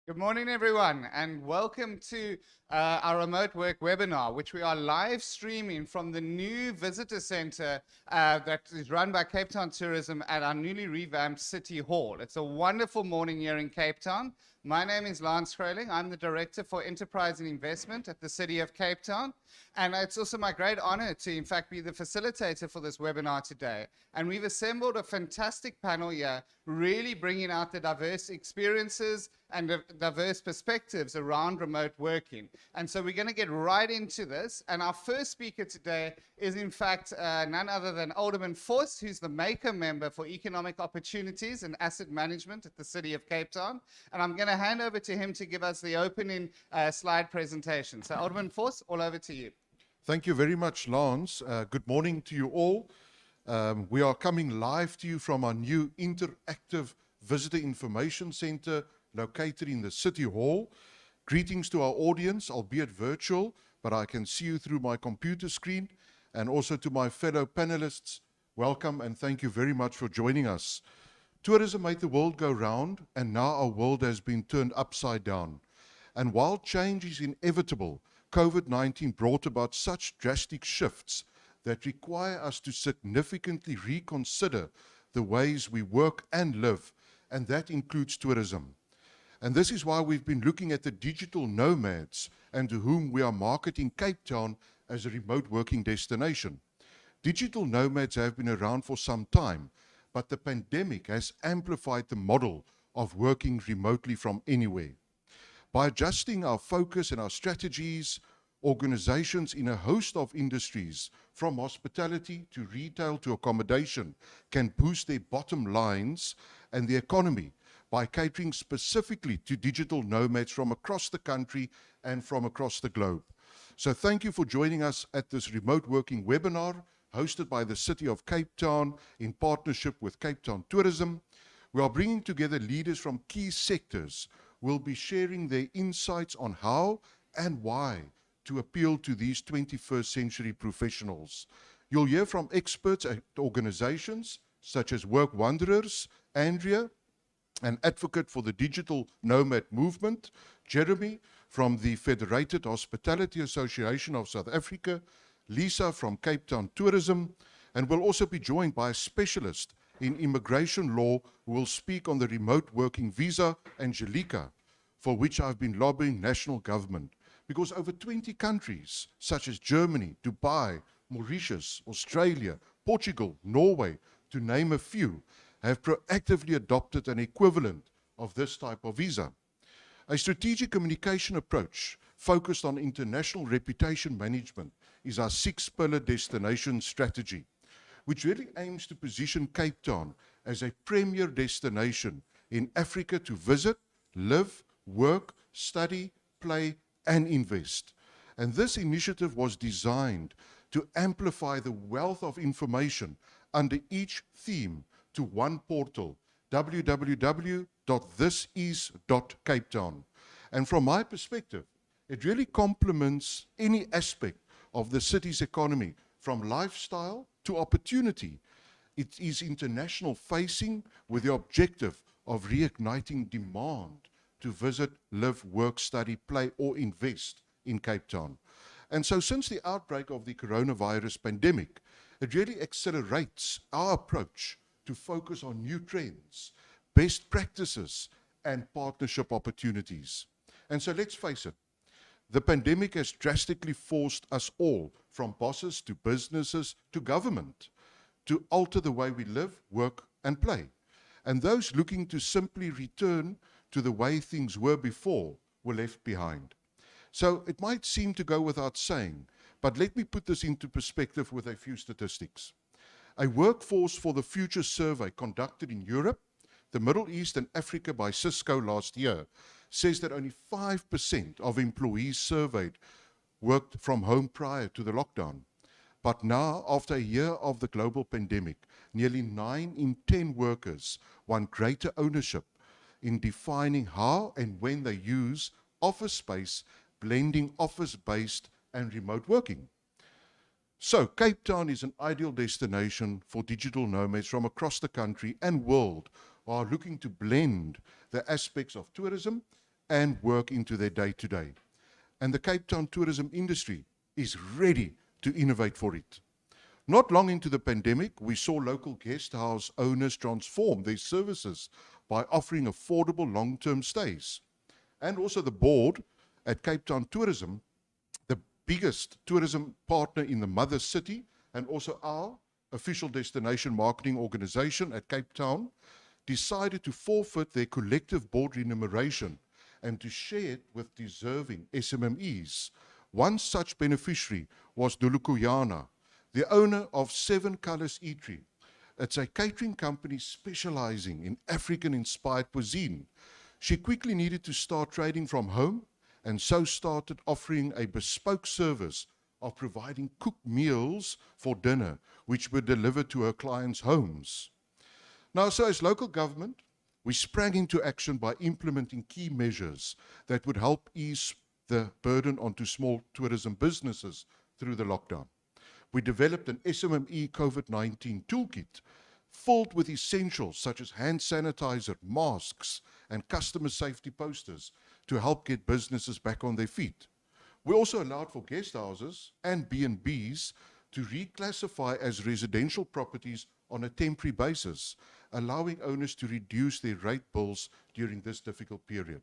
Good morning, everyone, and welcome to our remote work webinar, which we are live streaming from the new visitor center that is run by Cape Town Tourism at our newly revamped City Hall. It's a wonderful morning here in Cape Town. My name is Lance Kroling. I'm the Director for Enterprise and Investment at the City of Cape Town. And it's also my great honor to, in fact, be the facilitator for this webinar today. And we've assembled a fantastic panel here, really bringing out the diverse experiences and the diverse perspectives around remote working. And so we're going to get right into this. And our first speaker today is, in fact, none other than Alderman Vos, who's the Maker Member for Economic Opportunities and Asset Management at the City of Cape Town. And I'm going to hand over to him to give us the opening slide presentation. So Alderman Vos, all over to you. Thank you very much, Lance. Good morning to you all. We are coming live to you from our new interactive visitor information center located in the City Hall. Greetings to our audience, albeit virtual, but I can see you through my computer screen. And also to my fellow panelists, welcome and thank you very much for joining us. Tourism made the world go round, and now our world has been turned upside down. And while change is inevitable, COVID-19 brought about such drastic shifts that require us to significantly reconsider the ways we work and live, and that includes tourism. And this is why we've been looking at the digital nomads and to whom we are marketing Cape Town as a remote working destination. Digital nomads have been around for some time, but the pandemic has amplified the model of working remotely from anywhere. By adjusting our focus and our strategies, organizations in a host of industries, from hospitality to retail to accommodation, can boost their bottom lines and the economy by catering specifically to digital nomads from across the country and from across the globe. So thank you for joining us at this remote working webinar hosted by the City of Cape Town in partnership with Cape Town Tourism. We are bringing together leaders from key sectors who will be sharing their insights on how and why to appeal to these 21st century professionals. You'll hear from experts at organizations such as Work Wanderers, Andrea, an advocate for the digital nomad movement, Jeremy from the Federated Hospitality Association of South Africa, Lisa from Cape Town Tourism, and we'll also be joined by a specialist in immigration law who will speak on the remote working visa, Angelika, for which I've been lobbying national government. Because over 20 countries, such as Germany, Dubai, Mauritius, Australia, Portugal, Norway, to name a few, have proactively adopted an equivalent of this type of visa. A strategic communication approach focused on international reputation management is our six-pillar destination strategy, which really aims to position Cape Town as a premier destination in Africa to visit, live, work, study, play, and invest. And this initiative was designed to amplify the wealth of information under each theme to one portal, www.thisis.capetown. And from my perspective, it really complements any aspect of the city's economy, from lifestyle to opportunity. It is international facing with the objective of reigniting demand to visit, live, work, study, play, or invest in Cape Town. And so since the outbreak of the coronavirus pandemic, it really accelerates our approach to focus on new trends, best practices, and partnership opportunities. And so let's face it, the pandemic has drastically forced us all, from bosses to businesses to government, to alter the way we live, work, and play. And those looking to simply return to the way things were before were left behind. So it might seem to go without saying, but let me put this into perspective with a few statistics. A Workforce for the Future survey conducted in Europe, the Middle East, and Africa by Cisco last year says that only 5% of employees surveyed worked from home prior to the lockdown. But now, after a year of the global pandemic, nearly 9 in 10 workers want greater ownership in defining how and when they use office space, blending office-based and remote working. So Cape Town is an ideal destination for digital nomads from across the country and world who are looking to blend the aspects of tourism and work into their day-to-day. And the Cape Town tourism industry is ready to innovate for it. Not long into the pandemic, we saw local guest house owners transform their services by offering affordable long-term stays. And also the board at Cape Town Tourism, the biggest tourism partner in the mother city, and also our official destination marketing organization at Cape Town, decided to forfeit their collective board remuneration and to share it with deserving SMMEs. One such beneficiary was Dulukuyana, the owner of Seven Colors Eatery. It's a catering company specializing in African-inspired cuisine. She quickly needed to start trading from home and so started offering a bespoke service of providing cooked meals for dinner, which were delivered to her clients' homes. Now, so as local government, we sprang into action by implementing key measures that would help ease the burden onto small tourism businesses through the lockdown. We developed an SMME COVID-19 toolkit filled with essentials such as hand sanitizer, masks, and customer safety posters to help get businesses back on their feet. We also allowed for guest houses and B&Bs to reclassify as residential properties on a temporary basis, allowing owners to reduce their rate bills during this difficult period.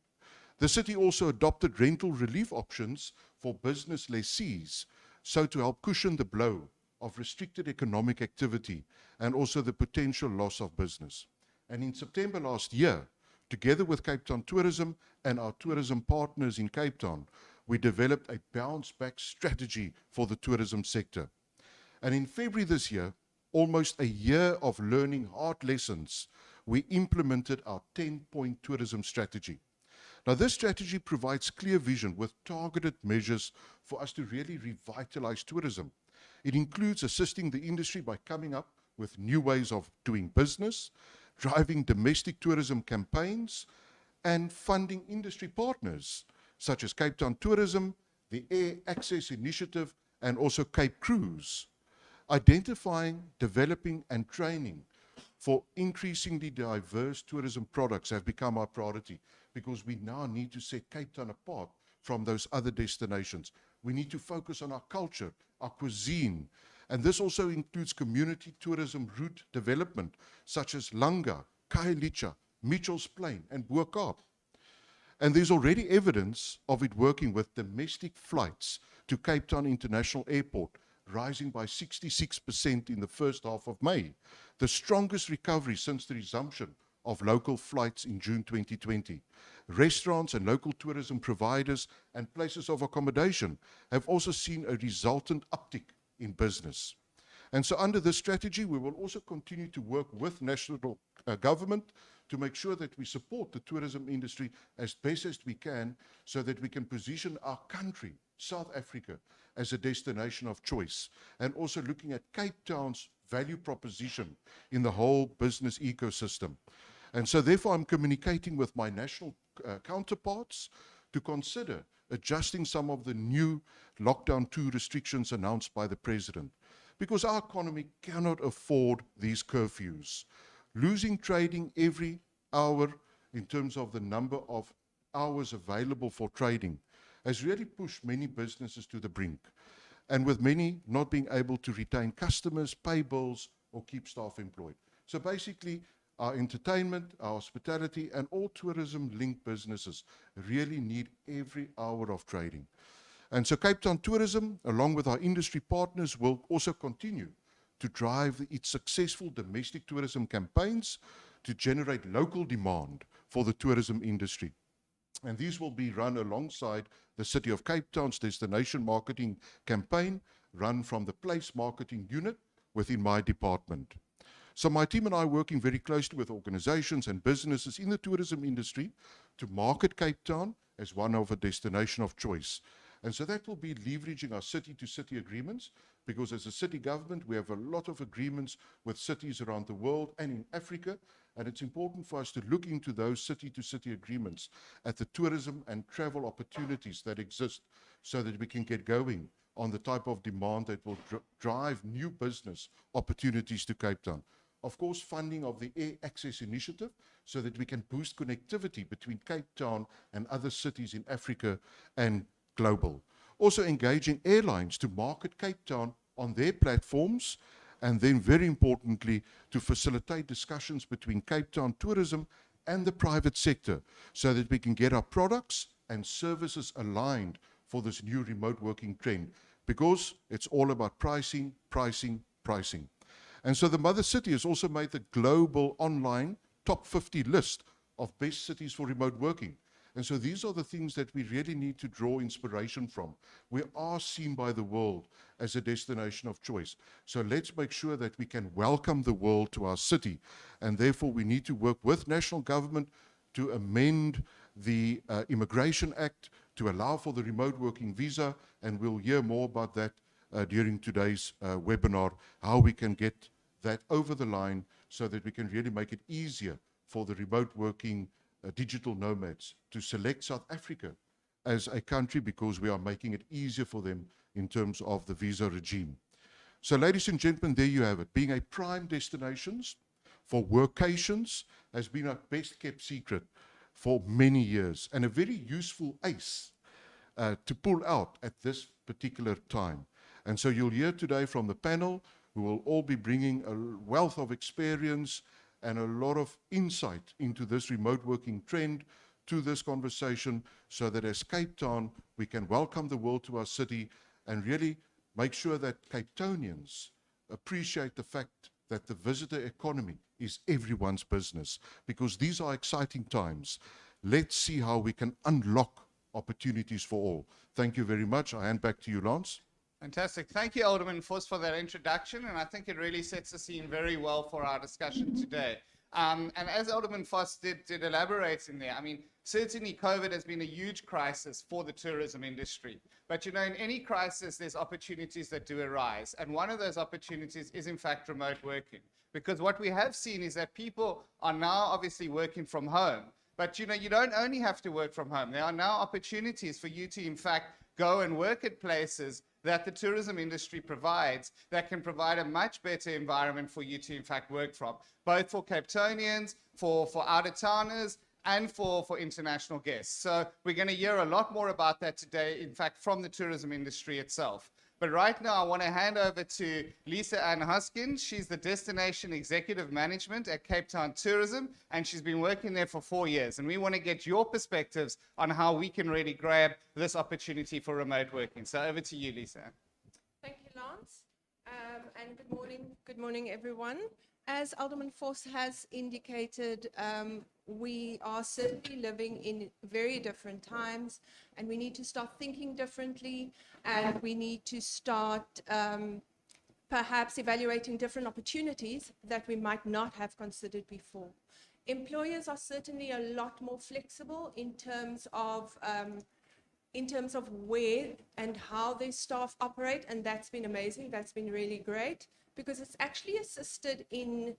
The city also adopted rental relief options for business lessees, so to help cushion the blow of restricted economic activity and also the potential loss of business. And in September last year, together with Cape Town Tourism and our tourism partners in Cape Town, we developed a bounce-back strategy for the tourism sector. And in February this year, almost a year of learning hard lessons, we implemented our 10-point tourism strategy. Now, this strategy provides clear vision with targeted measures for us to really revitalize tourism. It includes assisting the industry by coming up with new ways of doing business, driving domestic tourism campaigns, and funding industry partners such as Cape Town Tourism, the Air Access Initiative, and also Cape Cruise. Identifying, developing, and training for increasingly diverse tourism products have become our priority because we now need to set Cape Town apart from those other destinations. We need to focus on our culture, our cuisine, and this also includes community tourism route development such as Langa, Khayelitsha, Mitchell's Plain, and Boerkaap. And there's already evidence of it working with domestic flights to Cape Town International Airport rising by 66% in the first half of May, the strongest recovery since the resumption of local flights in June 2020. Restaurants and local tourism providers and places of accommodation have also seen a resultant uptick in business. And so under this strategy, we will also continue to work with national government to make sure that we support the tourism industry as best as we can so that we can position our country, South Africa, as a destination of choice, and also looking at Cape Town's value proposition in the whole business ecosystem. And so therefore I'm communicating with my national counterparts to consider adjusting some of the new lockdown 2 restrictions announced by the President, because our economy cannot afford these curfews. Losing trading every hour in terms of the number of hours available for trading has really pushed many businesses to the brink, and with many not being able to retain customers, pay bills, or keep staff employed. So basically, our entertainment, our hospitality, and all tourism-linked businesses really need every hour of trading. And so Cape Town Tourism, along with our industry partners, will also continue to drive its successful domestic tourism campaigns to generate local demand for the tourism industry. And these will be run alongside the City of Cape Town's destination marketing campaign, run from the Place Marketing Unit within my department. So my team and I are working very closely with organizations and businesses in the tourism industry to market Cape Town as one of a destination of choice. And so that will be leveraging our city-to-city agreements, because as a city government, we have a lot of agreements with cities around the world and in Africa, and it's important for us to look into those city-to-city agreements at the tourism and travel opportunities that exist so that we can get going on the type of demand that will drive new business opportunities to Cape Town. of course, funding of the Air Access Initiative so that we can boost connectivity between Cape Town and other cities in Africa and global. Also engaging airlines to market Cape Town on their platforms, and then very importantly, to facilitate discussions between Cape Town tourism and the private sector so that we can get our products and services aligned for this new remote working trend, because it's all about pricing, pricing, pricing. And so the Mother City has also made the global online top 50 list of best cities for remote working. And so these are the things that we really need to draw inspiration from. We are seen by the world as a destination of choice. So let's make sure that we can welcome the world to our city. And therefore we need to work with national government to amend the Immigration Act to allow for the remote working visa. And we'll hear more about that during today's webinar, how we can get that over the line so that we can really make it easier for the remote working digital nomads to select South Africa as a country, because we are making it easier for them in terms of the visa regime. So ladies and gentlemen, there you have it. Being a prime destination for workations has been a best kept secret for many years, and a very useful ace to pull out at this particular time. And so you'll hear today from the panel, who will all be bringing a wealth of experience and a lot of insight into this remote working trend to this conversation, so that as Cape Town, we can welcome the world to our city and really make sure that Cape Townians appreciate the fact that the visitor economy is everyone's business, because these are exciting times. Let's see how we can unlock opportunities for all. Thank you very much. I hand back to you, Lance. Fantastic. Thank you, Alderman Vos, for that introduction, and I think it really sets the scene very well for our discussion today. And as Alderman Vos did elaborate in there, I mean, certainly COVID has been a huge crisis for the tourism industry. But you know, in any crisis, there's opportunities that do arise. And one of those opportunities is, in fact, remote working. Because what we have seen is that people are now obviously working from home. But you know, you don't only have to work from home. There are now opportunities for you to, in fact, go and work at places that the tourism industry provides, that can provide a much better environment for you to, in fact, work from, both for Cape Townians, for out-of-towners, and for international guests. So we're going to hear a lot more about that today, in fact, from the tourism industry itself. But right now, I want to hand over to Lisa Ann Hoskins. She's the Destination Executive Management at Cape Town Tourism, and she's been working there for 4 years. And we want to get your perspectives on how we can really grab this opportunity for remote working. So over to you, Lisa. Thank you, Lance. And good morning, everyone. As Alderman Vos has indicated, we are certainly living in very different times, and we need to start thinking differently, and we need to start perhaps evaluating different opportunities that we might not have considered before. Employers are certainly a lot more flexible in terms of where and how their staff operate, and that's been amazing. That's been really great, because it's actually assisted in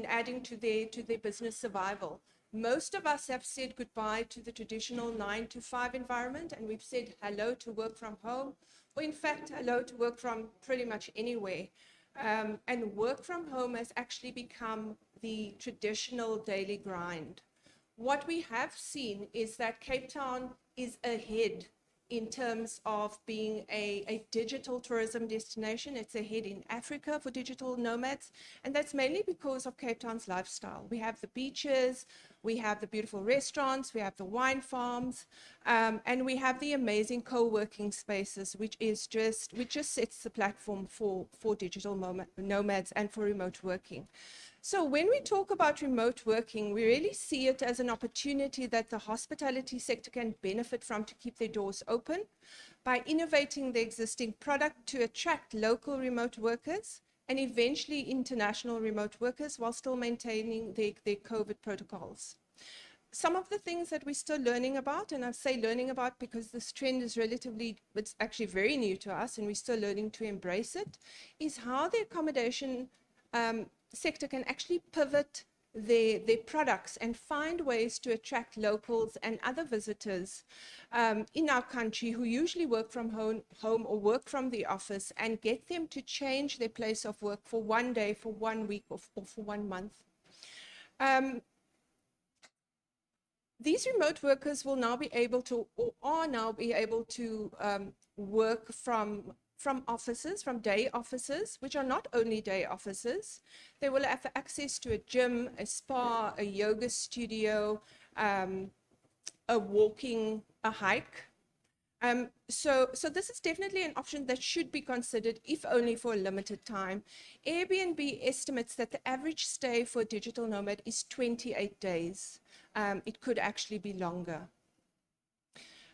adding to their business survival. Most of us have said goodbye to the traditional 9-to-5 environment, and we've said hello to work from home, or in fact, hello to work from pretty much anywhere. And work from home has actually become the traditional daily grind. What we have seen is that Cape Town is ahead in terms of being a digital tourism destination. It's ahead in Africa for digital nomads, and that's mainly because of Cape Town's lifestyle. We have the beaches, we have the beautiful restaurants, we have the wine farms, and we have the amazing co-working spaces, which just sets the platform for digital nomads and for remote working. So when we talk about remote working, we really see it as an opportunity that the hospitality sector can benefit from to keep their doors open by innovating the existing product to attract local remote workers and eventually international remote workers while still maintaining their COVID protocols. Some of the things that we're still learning about, and I say learning about because this trend is it's actually very new to us and we're still learning to embrace it, is how the accommodation sector can actually pivot their products and find ways to attract locals and other visitors in our country who usually work from home or work from the office, and get them to change their place of work for one day, for 1 week, or for 1 month. These remote workers will now be able to, or are now be able to work from offices, from day offices, which are not only day offices. They will have access to a gym, a spa, a yoga studio, a hike. So this is definitely an option that should be considered, if only for a limited time. Airbnb estimates that the average stay for a digital nomad is 28 days. It could actually be longer.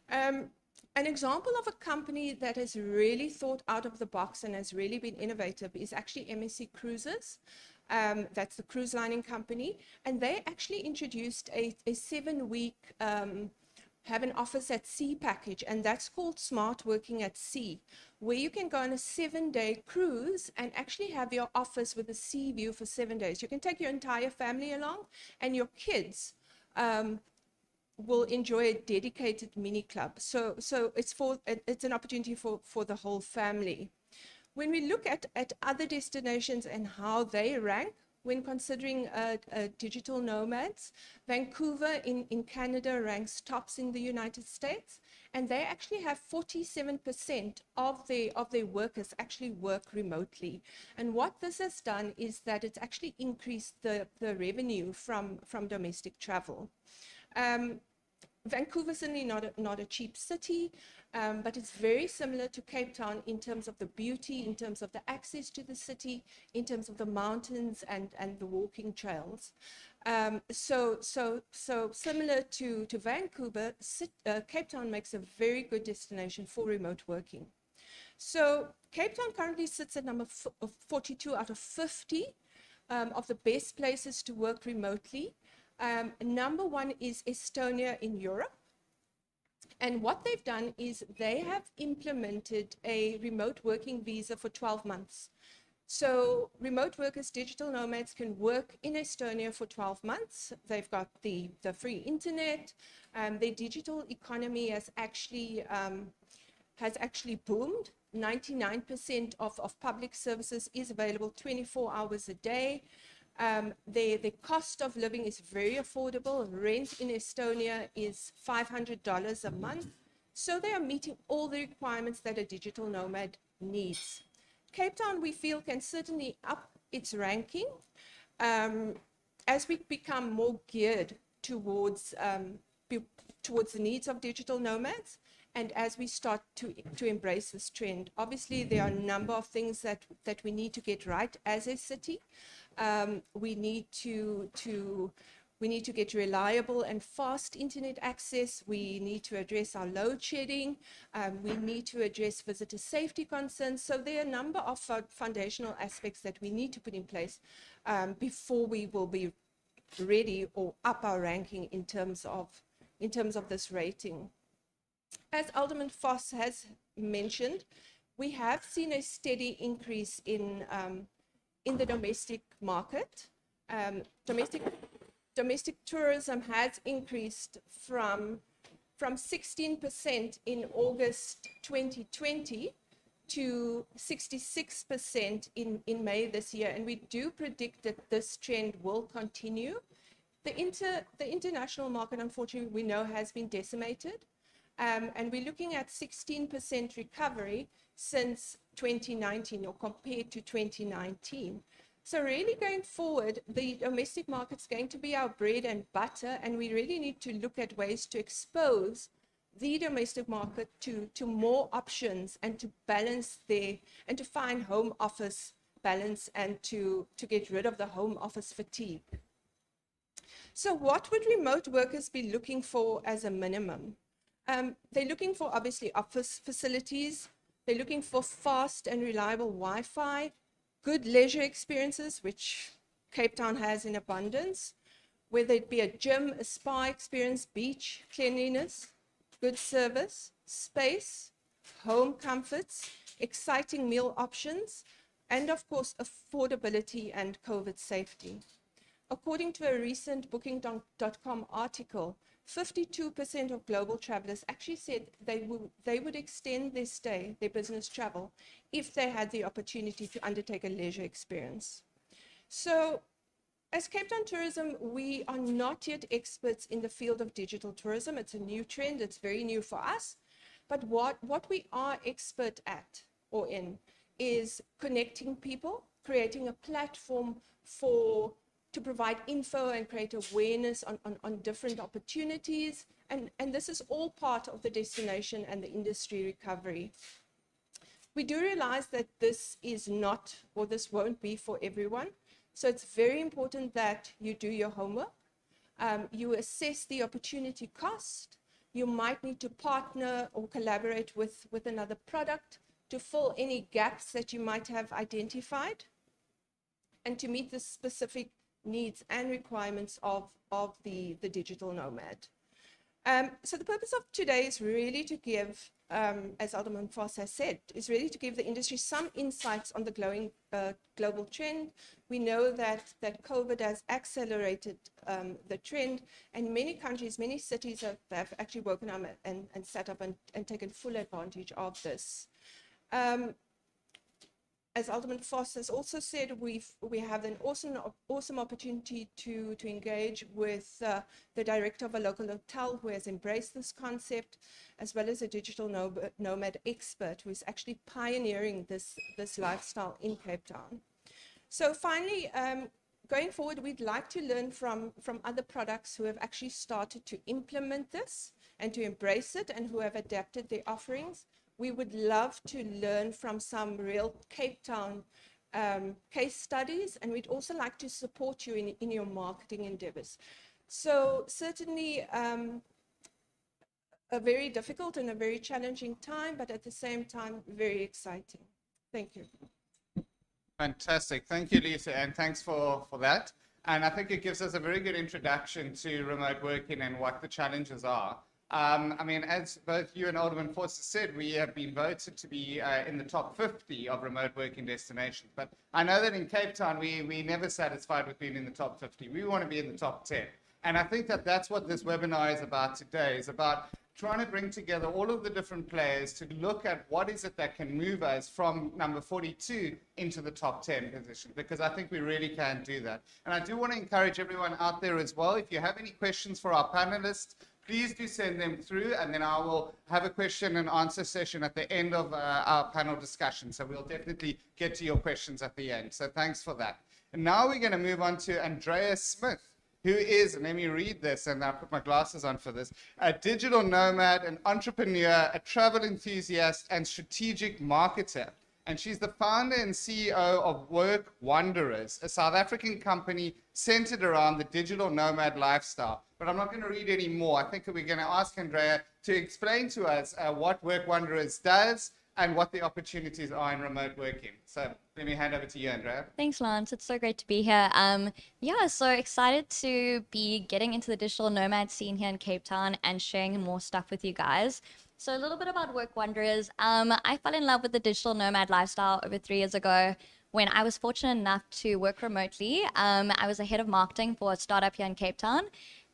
An example of a company that has really thought out of the box and has really been innovative is actually MSC Cruises. That's the cruise lining company. And they actually introduced a 7-week have an office at sea package, and that's called Smart Working at Sea, where you can go on a 7-day cruise and actually have your office with a sea view for 7 days. You can take your entire family along, and your kids will enjoy a dedicated mini club. So it's an opportunity for the whole family. When we look at other destinations and how they rank, when considering digital nomads, Vancouver in Canada ranks tops in the United States, and they actually have 47% of their workers actually work remotely. And what this has done is that it's actually increased the revenue from domestic travel. Vancouver's certainly not a cheap city, but it's very similar to Cape Town in terms of the beauty, in terms of the access to the city, in terms of the mountains and the walking trails. So similar to Vancouver, Cape Town makes a very good destination for remote working. So Cape Town currently sits at number 42 out of 50 of the best places to work remotely. Number 1 is Estonia in Europe. And what they've done is they have implemented a remote working visa for 12 months. So remote workers, digital nomads, can work in Estonia for 12 months. They've got the free internet. Their digital economy has actually boomed. 99% of public services is available 24 hours a day. The cost of living is very affordable. Rent in Estonia is $500 a month. So they are meeting all the requirements that a digital nomad needs. Cape Town, we feel, can certainly up its ranking as we become more geared towards the needs of digital nomads, and as we start to embrace this trend. Obviously, there are a number of things that we need to get right as a city. We need to get reliable and fast internet access. We need to address our load shedding. We need to address visitor safety concerns. So there are a number of foundational aspects that we need to put in place before we will be ready or up our ranking in terms of this rating. As Alderman Vos has mentioned, we have seen a steady increase in the domestic market. Domestic tourism has increased from 16% in August 2020 to 66% in May this year, and we do predict that this trend will continue. The international market, unfortunately, we know has been decimated, and we're looking at 16% recovery since 2019, or compared to 2019. So really going forward, the domestic market's going to be our bread and butter, and we really need to look at ways to expose the domestic market to more options, and to balance and to find home office balance, and to get rid of the home office fatigue. So what would remote workers be looking for as a minimum? They're looking for, obviously, office facilities. They're looking for fast and reliable Wi-Fi, good leisure experiences, which Cape Town has in abundance, whether it be a gym, a spa experience, beach, cleanliness, good service, space, home comforts, exciting meal options, and of course, affordability and COVID safety. according to a recent Booking.com article, 52% of global travelers actually said they would extend their stay, their business travel, if they had the opportunity to undertake a leisure experience. So, as Cape Town Tourism, we are not yet experts in the field of digital tourism. It's a new trend, it's very new for us. But what we are expert at or in is connecting people, creating a platform to provide info and create awareness on different opportunities. And this is all part of the destination and the industry recovery. We do realize that this is not, or this won't be for everyone. So it's very important that you do your homework. You assess the opportunity cost. You might need to partner or collaborate with another product to fill any gaps that you might have identified and to meet the specific needs and requirements of the digital nomad. So the purpose of today is really to give, as Alderman Vos has said, is really to give the industry some insights on the global trend. We know that COVID has accelerated the trend, and many countries, many cities have actually woken up and set up and taken full advantage of this. As Alderman Vos has also said, we have an awesome opportunity to engage with the director of a local hotel who has embraced this concept, as well as a digital nomad expert who is actually pioneering this lifestyle in Cape Town. So finally, going forward, we'd like to learn from other products who have actually started to implement this and to embrace it and who have adapted their offerings. We would love to learn from some real Cape Town case studies, and we'd also like to support you in your marketing endeavors. So certainly a very difficult and a very challenging time, but at the same time, very exciting. Thank you. Fantastic. Thank you, Lisa, and thanks for that. And I think it gives us a very good introduction to remote working and what the challenges are. I mean, as both you and Alderman Vos said, we have been voted to be in the top 50 of remote working destinations. But I know that in Cape Town, we're never satisfied with being in the top 50. We want to be in the top 10. And I think that that's what this webinar is about today, is about trying to bring together all of the different players to look at what is it that can move us from number 42 into the top 10 position, because I think we really can do that. And I do want to encourage everyone out there as well, if you have any questions for our panelists, please do send them through, and then I will have a question and answer session at the end of our panel discussion. So we'll definitely get to your questions at the end. So thanks for that. And now we're going to move on to Andrae Smith, who is, and let me read this, and I'll put my glasses on for this, a digital nomad, an entrepreneur, a travel enthusiast, and strategic marketer. And she's the founder and CEO of Work Wanderers, a South African company centered around the digital nomad lifestyle. But I'm not going to read any more. I think we're going to ask Andrea to explain to us what Work Wanderers does and what the opportunities are in remote working. So let me hand over to you, Andrea. Thanks, Lance. It's so great to be here. Yeah, so excited to be getting into the digital nomad scene here in Cape Town and sharing more stuff with you guys. So a little bit about Work Wanderers. I fell in love with the digital nomad lifestyle over 3 years ago when I was fortunate enough to work remotely. I was a head of marketing for a startup here in Cape Town,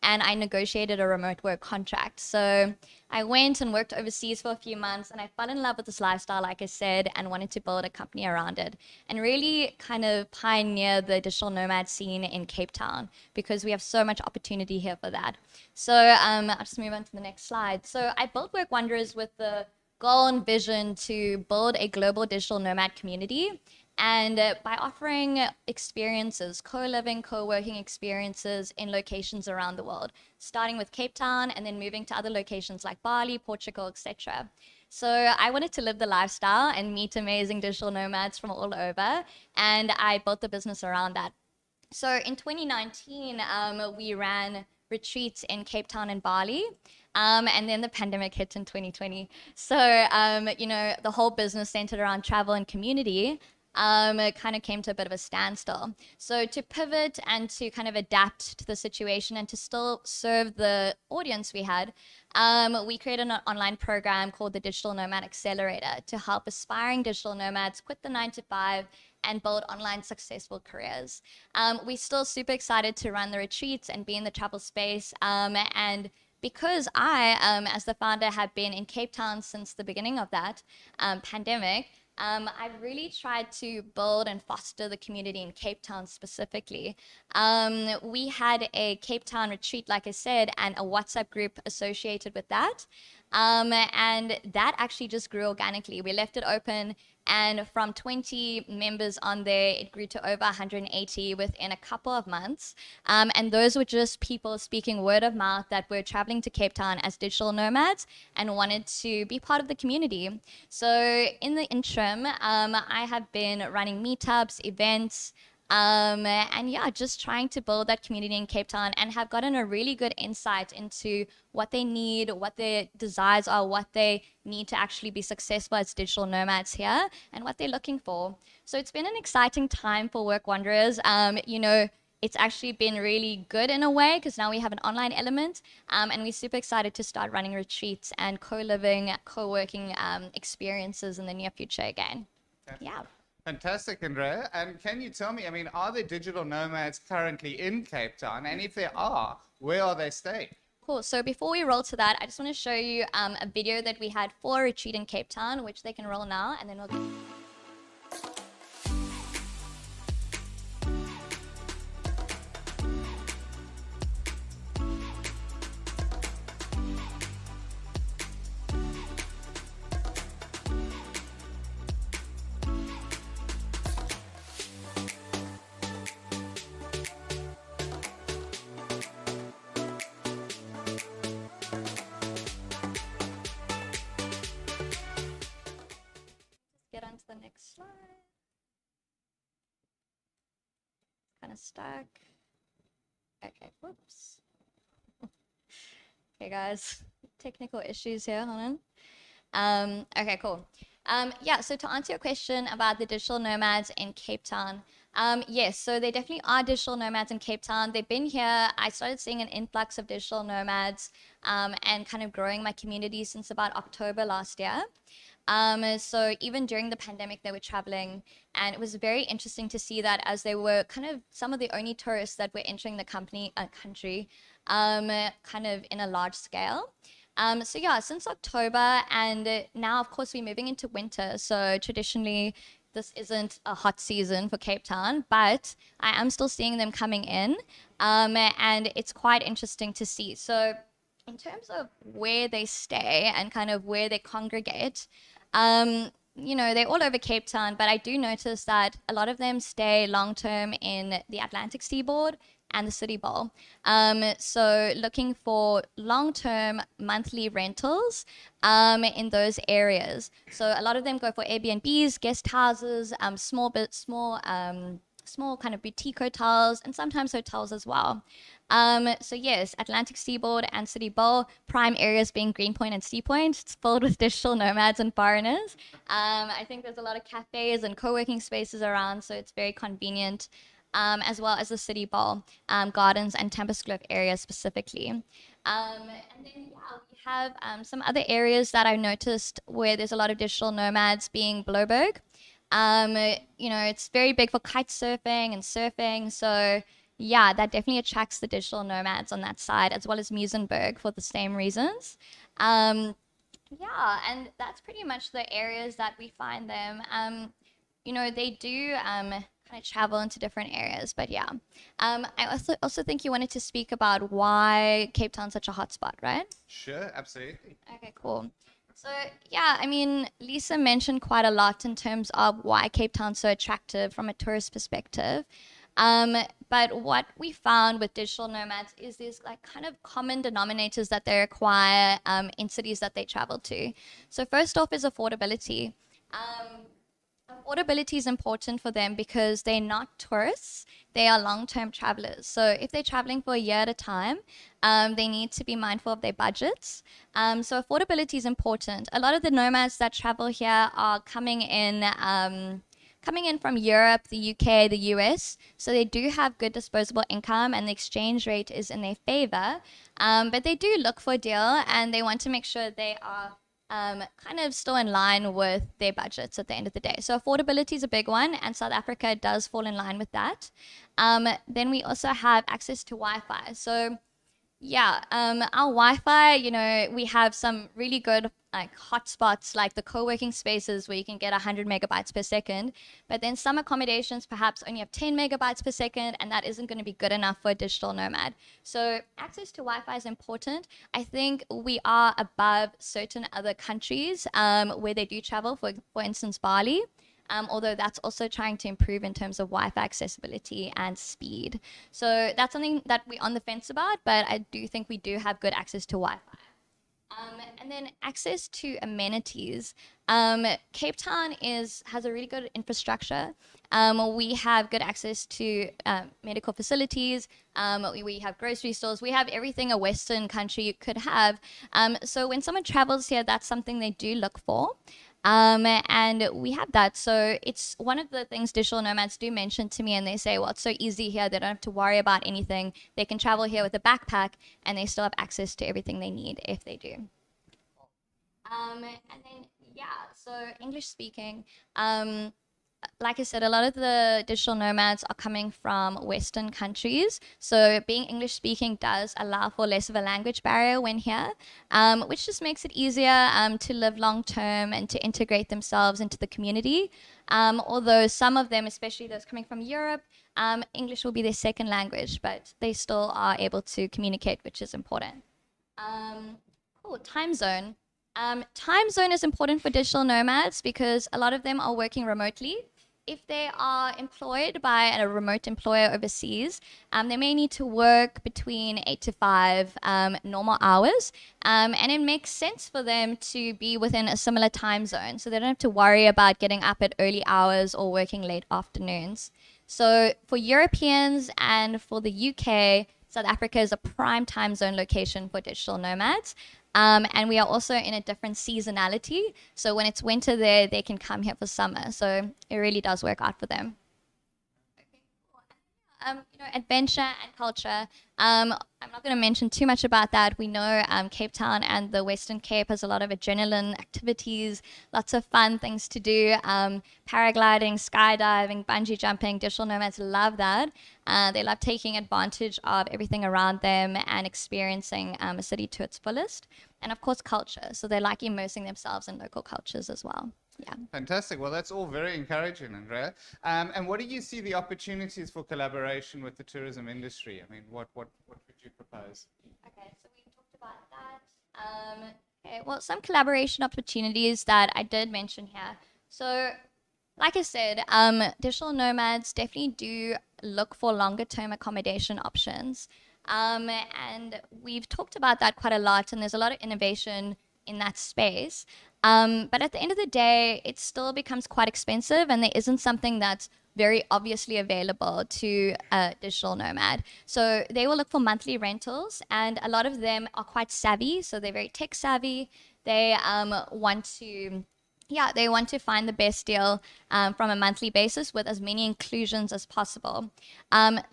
and I negotiated a remote work contract. So I went and worked overseas for a few months, and I fell in love with this lifestyle, like I said, and wanted to build a company around it and really kind of pioneer the digital nomad scene in Cape Town, because we have so much opportunity here for that. So I'll just move on to the next slide. So I built Work Wanderers with the goal and vision to build a global digital nomad community. And by offering experiences, co-living, co-working experiences in locations around the world, starting with Cape Town and then moving to other locations like Bali, Portugal, etc. So I wanted to live the lifestyle and meet amazing digital nomads from all over, and I built the business around that. So in 2019, we ran retreats in Cape Town and Bali. And then the pandemic hit in 2020. So, you know, the whole business centered around travel and community it kind of came to a bit of a standstill. So to pivot and to kind of adapt to the situation and to still serve the audience we had, we created an online program called the Digital Nomad Accelerator to help aspiring digital nomads quit the 9 to 5 and build online successful careers. We're still super excited to run the retreats and be in the travel space. And because I, as the founder, have been in Cape Town since the beginning of that pandemic, I've really tried to build and foster the community in Cape Town specifically. We had a Cape Town retreat, like I said, and a WhatsApp group associated with that. And that actually just grew organically. We left it open, and from 20 members on there, it grew to over 180 within a couple of months. And those were just people speaking word of mouth that were traveling to Cape Town as digital nomads and wanted to be part of the community. So in the interim, I have been running meetups, events, and yeah, just trying to build that community in Cape Town, and have gotten a really good insight into what they need, what their desires are, what they need to actually be successful as digital nomads here, and what they're looking for. So it's been an exciting time for Work Wanderers. You know, it's actually been really good in a way, because now we have an online element, and we're super excited to start running retreats and co-living, co-working experiences in the near future again. Yeah. Fantastic, Andrea. And can you tell me, I mean, are there digital nomads currently in Cape Town? And if there are, where are they staying? Cool. So before we roll to that, I just want to show you a video that we had for a retreat in Cape Town, which they can roll now, and then we'll get... Get on to the next slide. Kind of stuck. Okay, whoops. Okay, guys, technical issues here, hold on. Okay, cool. Yeah, so to answer your question about the digital nomads in Cape Town, yes, so they definitely are digital nomads in Cape Town. They've been here. I started seeing an influx of digital nomads and kind of growing my community since about October last year. So even during the pandemic, they were traveling, and it was very interesting to see that, as they were kind of some of the only tourists that were entering the country, kind of in a large scale. So yeah, since October, and now of course we're moving into winter, so traditionally this isn't a hot season for Cape Town, but I am still seeing them coming in, and it's quite interesting to see. So in terms of where they stay and kind of where they congregate, you know, they're all over Cape Town, but I do notice that a lot of them stay long-term in the Atlantic seaboard and the City Bowl. So looking for long-term monthly rentals in those areas. So a lot of them go for Airbnbs, guest houses, small kind of boutique hotels, and sometimes hotels as well. So yes, Atlantic Seaboard and City Bowl, prime areas being Greenpoint and Sea Point. It's filled with digital nomads and foreigners. I think there's a lot of cafes and co-working spaces around, so it's very convenient, as well as the City Bowl, Gardens and Tempest Cliff area specifically. And then yeah, we have some other areas that I noticed where there's a lot of digital nomads, being Bloberg. You know, it's very big for kite surfing and surfing, so yeah, that definitely attracts the digital nomads on that side, as well as Muizenberg for the same reasons. Yeah, and that's pretty much the areas that we find them. You know, they do kind of travel into different areas, but yeah. I also think you wanted to speak about why Cape Town's such a hotspot, right? Sure, absolutely. Okay, cool. So yeah, I mean, Lisa mentioned quite a lot in terms of why Cape Town's so attractive from a tourist perspective. But what we found with digital nomads is these like kind of common denominators that they require in cities that they travel to. So first off is affordability. Affordability is important for them because they're not tourists, they are long-term travelers. So if they're traveling for a year at a time, they need to be mindful of their budgets. So affordability is important. A lot of the nomads that travel here are coming in from Europe, the UK, the US. So they do have good disposable income and the exchange rate is in their favor. But they do look for a deal and they want to make sure they are kind of still in line with their budgets at the end of the day. So affordability is a big one, and South Africa does fall in line with that. Then we also have access to Wi-Fi. So yeah, our Wi-Fi, we have some really good like hotspots, like the co-working spaces where you can get 100 megabytes per second. But then some accommodations perhaps only have 10 megabytes per second, and that isn't going to be good enough for a digital nomad. So access to Wi-Fi is important. I think we are above certain other countries where they do travel, for instance, Bali. Although that's also trying to improve in terms of Wi-Fi accessibility and speed. So that's something that we're on the fence about, but I do think we do have good access to Wi-Fi. And then access to amenities. Cape Town has a really good infrastructure. We have good access to medical facilities. We have grocery stores. We have everything a Western country could have. So when someone travels here, that's something they do look for. And we have that. So it's one of the things digital nomads do mention to me, and they say, well, it's so easy here. They don't have to worry about anything. They can travel here with a backpack and they still have access to everything they need if they do. And then, yeah, so English speaking. Like I said, a lot of the digital nomads are coming from Western countries. So being English speaking does allow for less of a language barrier when here, which just makes it easier to live long term and to integrate themselves into the community. Although some of them, especially those coming from Europe, English will be their second language, but they still are able to communicate, which is important. Cool, time zone. Time zone is important for digital nomads because a lot of them are working remotely. If they are employed by a remote employer overseas, they may need to work between 8 to 5 normal hours, and it makes sense for them to be within a similar time zone, so they don't have to worry about getting up at early hours or working late afternoons. So for Europeans and for the UK, South Africa is a prime time zone location for digital nomads. And we are also in a different seasonality. So when it's winter there, they can come here for summer. So it really does work out for them. Okay, cool. Adventure and culture. I'm not going to mention too much about that. We know Cape Town and the Western Cape has a lot of adrenaline activities, lots of fun things to do. Paragliding, skydiving, bungee jumping. Digital nomads love that. They love taking advantage of everything around them and experiencing a city to its fullest. And of course, culture. So they like immersing themselves in local cultures as well. Yeah. Fantastic. Well, that's all very encouraging, Andrea. And what do you see the opportunities for collaboration with the tourism industry? I mean, what would you propose? Okay, so we talked about that. Okay, well, some collaboration opportunities that I did mention here. So, like I said, digital nomads definitely do look for longer term accommodation options. And we've talked about that quite a lot, and there's a lot of innovation in that space. But at the end of the day, it still becomes quite expensive, and there isn't something that's very obviously available to a digital nomad. So they will look for monthly rentals, and a lot of them are quite savvy, so they're very tech savvy. They want to find the best deal from a monthly basis with as many inclusions as possible.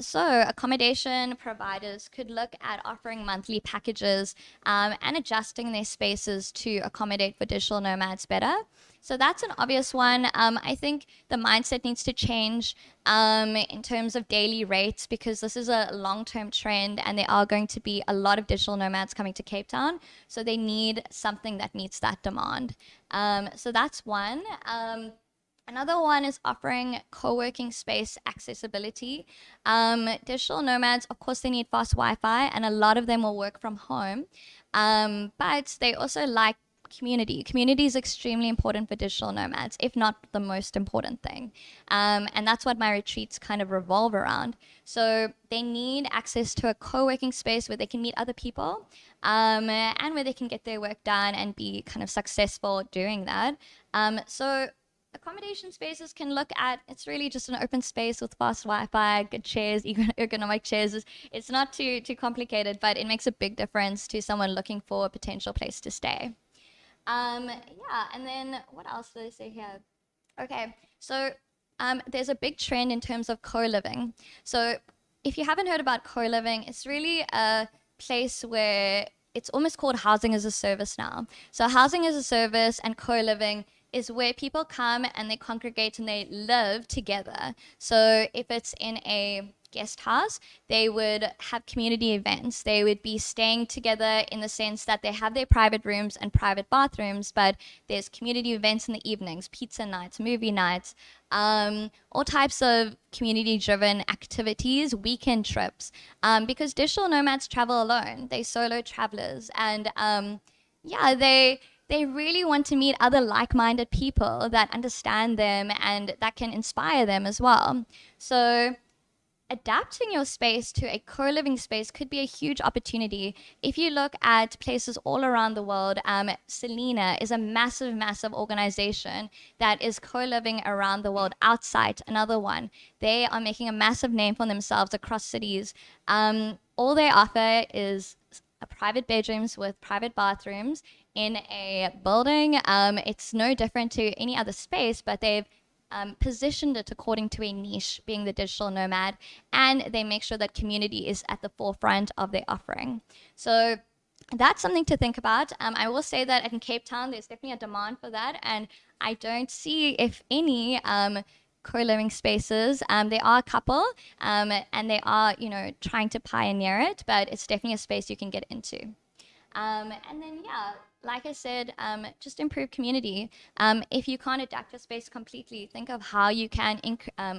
So accommodation providers could look at offering monthly packages and adjusting their spaces to accommodate for digital nomads better. So that's an obvious one. I think the mindset needs to change in terms of daily rates, because this is a long-term trend and there are going to be a lot of digital nomads coming to Cape Town. So they need something that meets that demand. So that's one. Another one is offering co-working space accessibility. Digital nomads, of course, they need fast Wi-Fi, and a lot of them will work from home. But they also like community. Community is extremely important for digital nomads, if not the most important thing. And that's what my retreats kind of revolve around. So they need access to a co-working space where they can meet other people and where they can get their work done and be kind of successful doing that. So accommodation spaces can look at, it's really just an open space with fast Wi-Fi, good chairs, ergonomic chairs. It's not too complicated, but it makes a big difference to someone looking for a potential place to stay. And then what else did I say here? Okay, so there's a big trend in terms of co-living. So if you haven't heard about co-living, it's really a place where it's almost called housing as a service now. So housing as a service and co-living is where people come and they congregate and they live together. So if it's in a guest house, they would have community events. They would be staying together in the sense that they have their private rooms and private bathrooms, but there's community events in the evenings, pizza nights, movie nights, all types of community-driven activities, weekend trips, because digital nomads travel alone. They're solo travelers, and yeah, they really want to meet other like-minded people that understand them and that can inspire them as well. So adapting your space to a co-living space could be a huge opportunity. If you look at places all around the world, Selena is a massive, massive organization that is co-living around the world. Outside, another one. They are making a massive name for themselves across cities. All they offer is a private bedrooms with private bathrooms in a building. It's no different to any other space, but they've positioned it according to a niche, being the digital nomad, and they make sure that community is at the forefront of their offering. So that's something to think about. I will say that in Cape Town, there's definitely a demand for that, and I don't see, if any, co-living spaces. There are a couple, and they are, trying to pioneer it, but it's definitely a space you can get into. And then, yeah, like I said, just improve community. If you can't adapt your space completely, think of how you can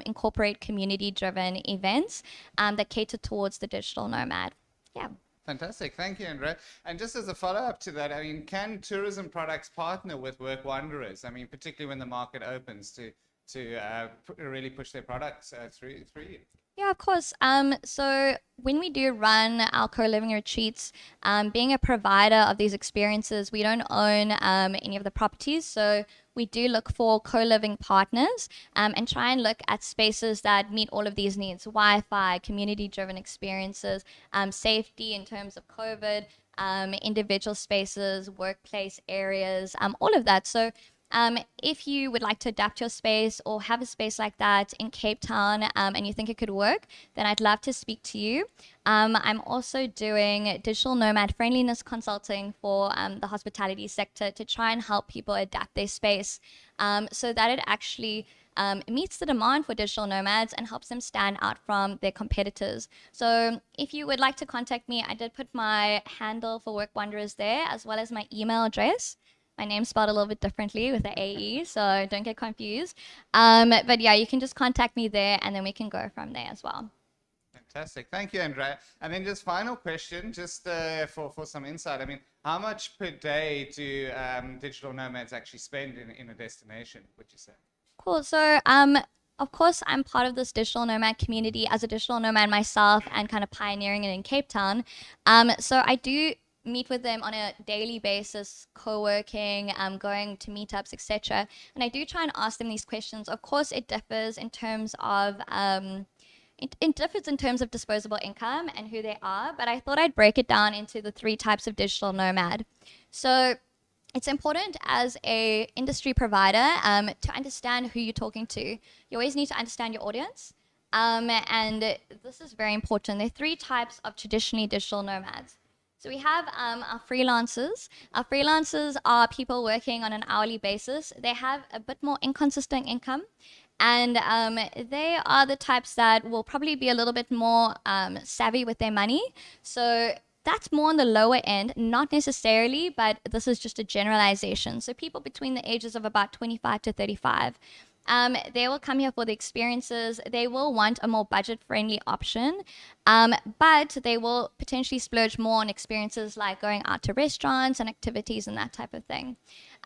incorporate community-driven events that cater towards the digital nomad. Yeah. Fantastic. Thank you, Andrae. And just as a follow-up to that, I mean, can tourism products partner with Work Wanderers? I mean, particularly when the market opens to really push their products through you? Yeah, of course. So when we do run our co-living retreats, being a provider of these experiences, we don't own any of the properties. So we do look for co-living partners and try and look at spaces that meet all of these needs: Wi-Fi, community-driven experiences, safety in terms of COVID, individual spaces, workplace areas, all of that. So if you would like to adapt your space or have a space like that in Cape Town and you think it could work, then I'd love to speak to you. I'm also doing digital nomad friendliness consulting for the hospitality sector to try and help people adapt their space so that it actually meets the demand for digital nomads and helps them stand out from their competitors. So if you would like to contact me, I did put my handle for Work Wanderers there, as well as my email address. My name's spelled a little bit differently with the AE, so don't get confused. But yeah, you can just contact me there, and then we can go from there as well. Fantastic. Thank you, Andrae. And then just final question, just for some insight. I mean, how much per day do digital nomads actually spend in a destination, would you say? Cool. So of course, I'm part of this digital nomad community as a digital nomad myself and kind of pioneering it in Cape Town. So I do meet with them on a daily basis, co-working, going to meetups, etc. And I do try and ask them these questions. Of course, it differs in terms of it differs in terms of disposable income and who they are, but I thought I'd break it down into the 3 types of digital nomad. So it's important as a industry provider to understand who you're talking to. You always need to understand your audience. And this is very important. There are 3 types of traditionally digital nomads. So we have our freelancers. Our freelancers are people working on an hourly basis. They have a bit more inconsistent income, and they are the types that will probably be a little bit more savvy with their money. So that's more on the lower end, not necessarily, but this is just a generalization. So people between the ages of about 25 to 35. They will come here for the experiences. They will want a more budget-friendly option, but they will potentially splurge more on experiences like going out to restaurants and activities and that type of thing.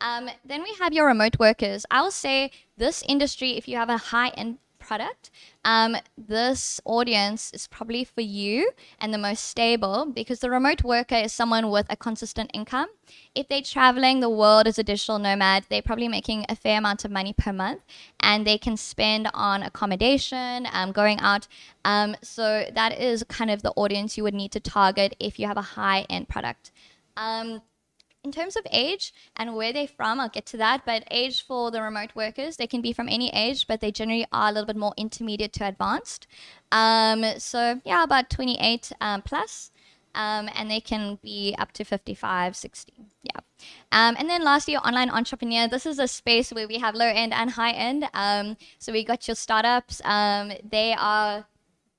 Then we have your remote workers. I will say this industry, if you have a high-end product, this audience is probably for you and the most stable, because the remote worker is someone with a consistent income. If they're traveling the world as a digital nomad, they're probably making a fair amount of money per month, and they can spend on accommodation, going out. So that is kind of the audience you would need to target if you have a high-end product. In terms of age and where they're from, I'll get to that, but age for the remote workers, they can be from any age, but they generally are a little bit more intermediate to advanced. So yeah, about 28 plus. and they can be up to 55, 60. Yeah. And then lastly, your online entrepreneur. This is a space where we have low end and high end. So we got your startups. They are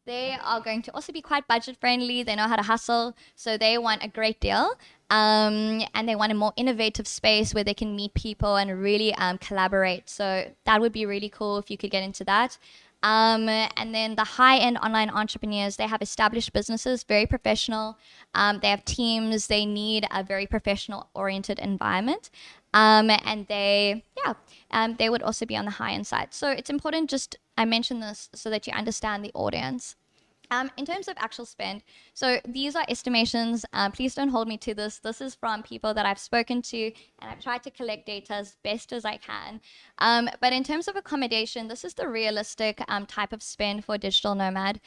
going to also be quite budget friendly. They know how to hustle, so they want a great deal. And they want a more innovative space where they can meet people and really collaborate. So that would be really cool if you could get into that. And then the high-end online entrepreneurs, they have established businesses, very professional. They have teams. They need a very professional-oriented environment. And they would also be on the high-end side. So it's important I mentioned this so that you understand the audience. In terms of actual spend, so these are estimations. Please don't hold me to this. This is from people that I've spoken to, and I've tried to collect data as best as I can. But in terms of accommodation, this is the realistic type of spend for a digital nomad.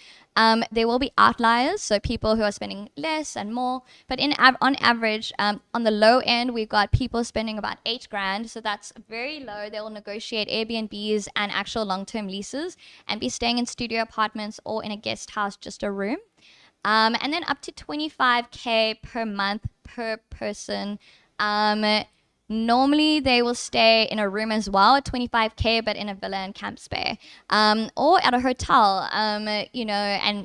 There will be outliers, so people who are spending less and more. But on average, on the low end, we've got people spending about $8,000. So that's very low. They will negotiate Airbnbs and actual long-term leases and be staying in studio apartments or in a guest house, just a room. And then up to 25K per month per person. Normally they will stay in a room as well at 25K, but in a villa in Camps Bay, or at a hotel, and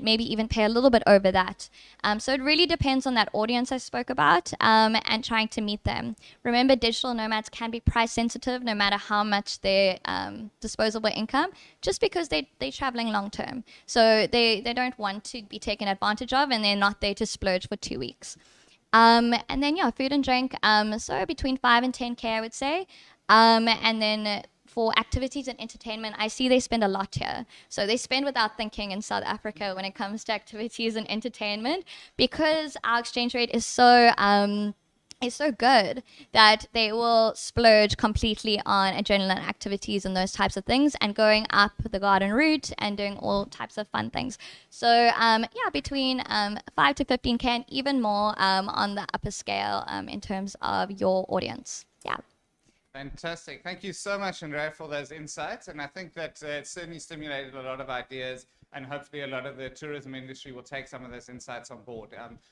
maybe even pay a little bit over that. So it really depends on that audience I spoke about, and trying to meet them. Remember, digital nomads can be price sensitive no matter how much their disposable income, just because they're traveling long term. So they don't want to be taken advantage of, and they're not there to splurge for 2 weeks. And then, food and drink, so between 5 and 10K, I would say. And then for activities and entertainment, I see they spend a lot here. So they spend without thinking in South Africa when it comes to activities and entertainment, because our exchange rate is so good that they will splurge completely on adrenaline activities and those types of things, and going up the garden route and doing all types of fun things. So between 5 to 15K and even more on the upper scale in terms of your audience. Yeah. Fantastic. Thank you so much, Andrae, for those insights. And I think that it certainly stimulated a lot of ideas, and hopefully a lot of the tourism industry will take some of those insights on board.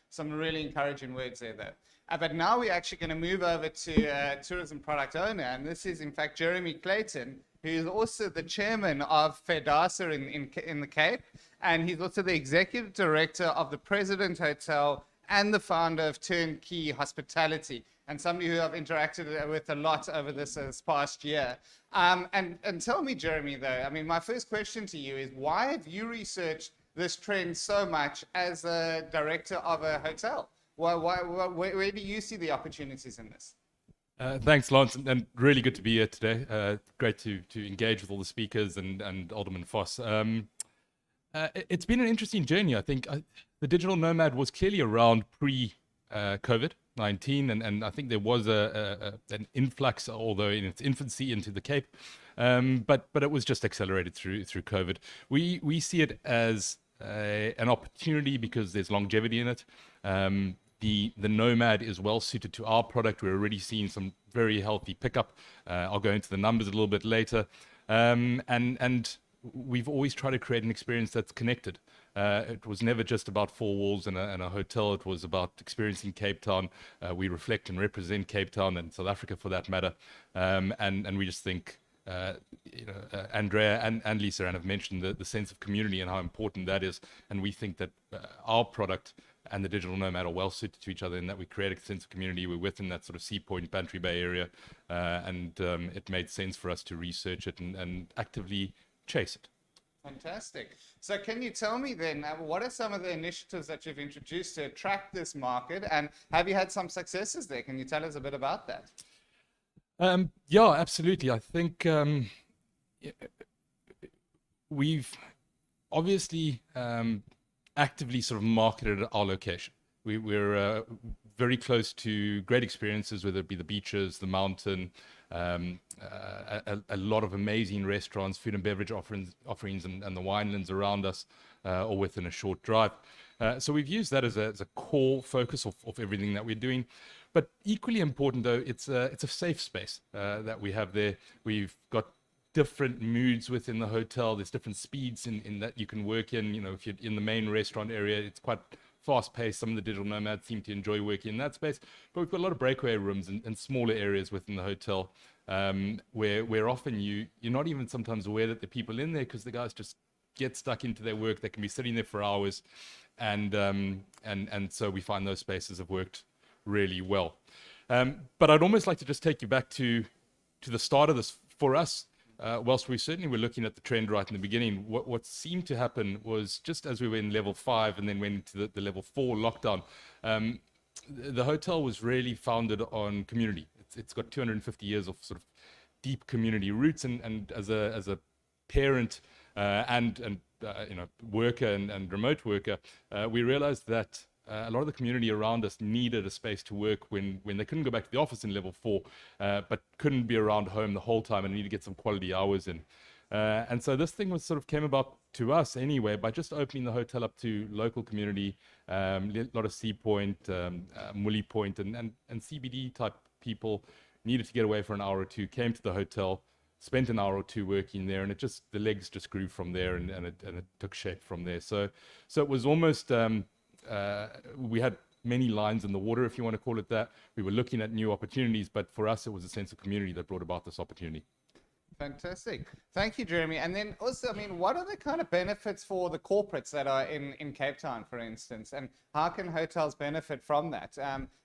Some really encouraging words there, though. But now we're actually going to move over to tourism product owner, and this is, in fact, Jeremy Clayton, who is also the chairman of Fedhasa in the Cape, and he's also the executive director of the President Hotel and the founder of Turnkey Hospitality, and somebody who I've interacted with a lot over this past year. And tell me, Jeremy, though, I mean, my first question to you is, why have you researched this trend so much as a director of a hotel? Where do you see the opportunities in this? Thanks, Lance, and really good to be here today. Great to engage with all the speakers and Alderman Vos. It's been an interesting journey. I think the digital nomad was clearly around pre-COVID-19, and I think there was an influx, although in its infancy, into the Cape, but it was just accelerated through COVID. We see it as an opportunity because there's longevity in it. The nomad is well suited to our product. We're already seeing some very healthy pickup. I'll go into the numbers a little bit later. And we've always tried to create an experience that's connected. It was never just about four walls and a hotel. It was about experiencing Cape Town. We reflect and represent Cape Town and South Africa for that matter. And we just think, Andrea and Lisa have mentioned the sense of community and how important that is. And we think that our product and the digital nomad are well suited to each other in that we create a sense of community. We're within that sort of Sea Point, Bantry Bay area, and it made sense for us to research it and actively chase it. Fantastic. So can you tell me then, what are some of the initiatives that you've introduced to attract this market, and have you had some successes there? Can you tell us a bit about that? Yeah, absolutely. I think we've obviously actively sort of marketed our location. We're very close to great experiences, whether it be the beaches, the mountain, a lot of amazing restaurants, food and beverage offerings and the winelands around us, or within a short drive. So we've used that as a core focus of everything that we're doing. But equally important, though, it's a safe space that we have there. We've got different moods within the hotel. There's different speeds in that you can work in. You know, if you're in the main restaurant area, it's quite fast paced. Some of the digital nomads seem to enjoy working in that space, but we've got a lot of breakaway rooms and smaller areas within the hotel, where often you're not even sometimes aware that there are people in there, because the guys just get stuck into their work. They can be sitting there for hours, and so we find those spaces have worked really well. But I'd almost like to just take you back to the start of this for us. Whilst we certainly were looking at the trend right in the beginning, what seemed to happen was, just as we were in level 5 and then went into the level 4 lockdown, the hotel was really founded on community. It's got 250 years of sort of deep community roots, and as a parent and worker and remote worker, we realized that a lot of the community around us needed a space to work when they couldn't go back to the office in level 4, but couldn't be around home the whole time and needed to get some quality hours in. And so this thing came about to us anyway by just opening the hotel up to local community, a lot of Sea Point, Mully Point, and CBD type people needed to get away for an hour or two, came to the hotel, spent an hour or two working there, and the legs just grew from there, and it took shape from there. So it was almost, we had many lines in the water, if you want to call it that. We were looking at new opportunities, but for us, it was a sense of community that brought about this opportunity. Fantastic. Thank you, Jeremy. And then also, I mean, what are the kind of benefits for the corporates that are in Cape Town, for instance, and how can hotels benefit from that?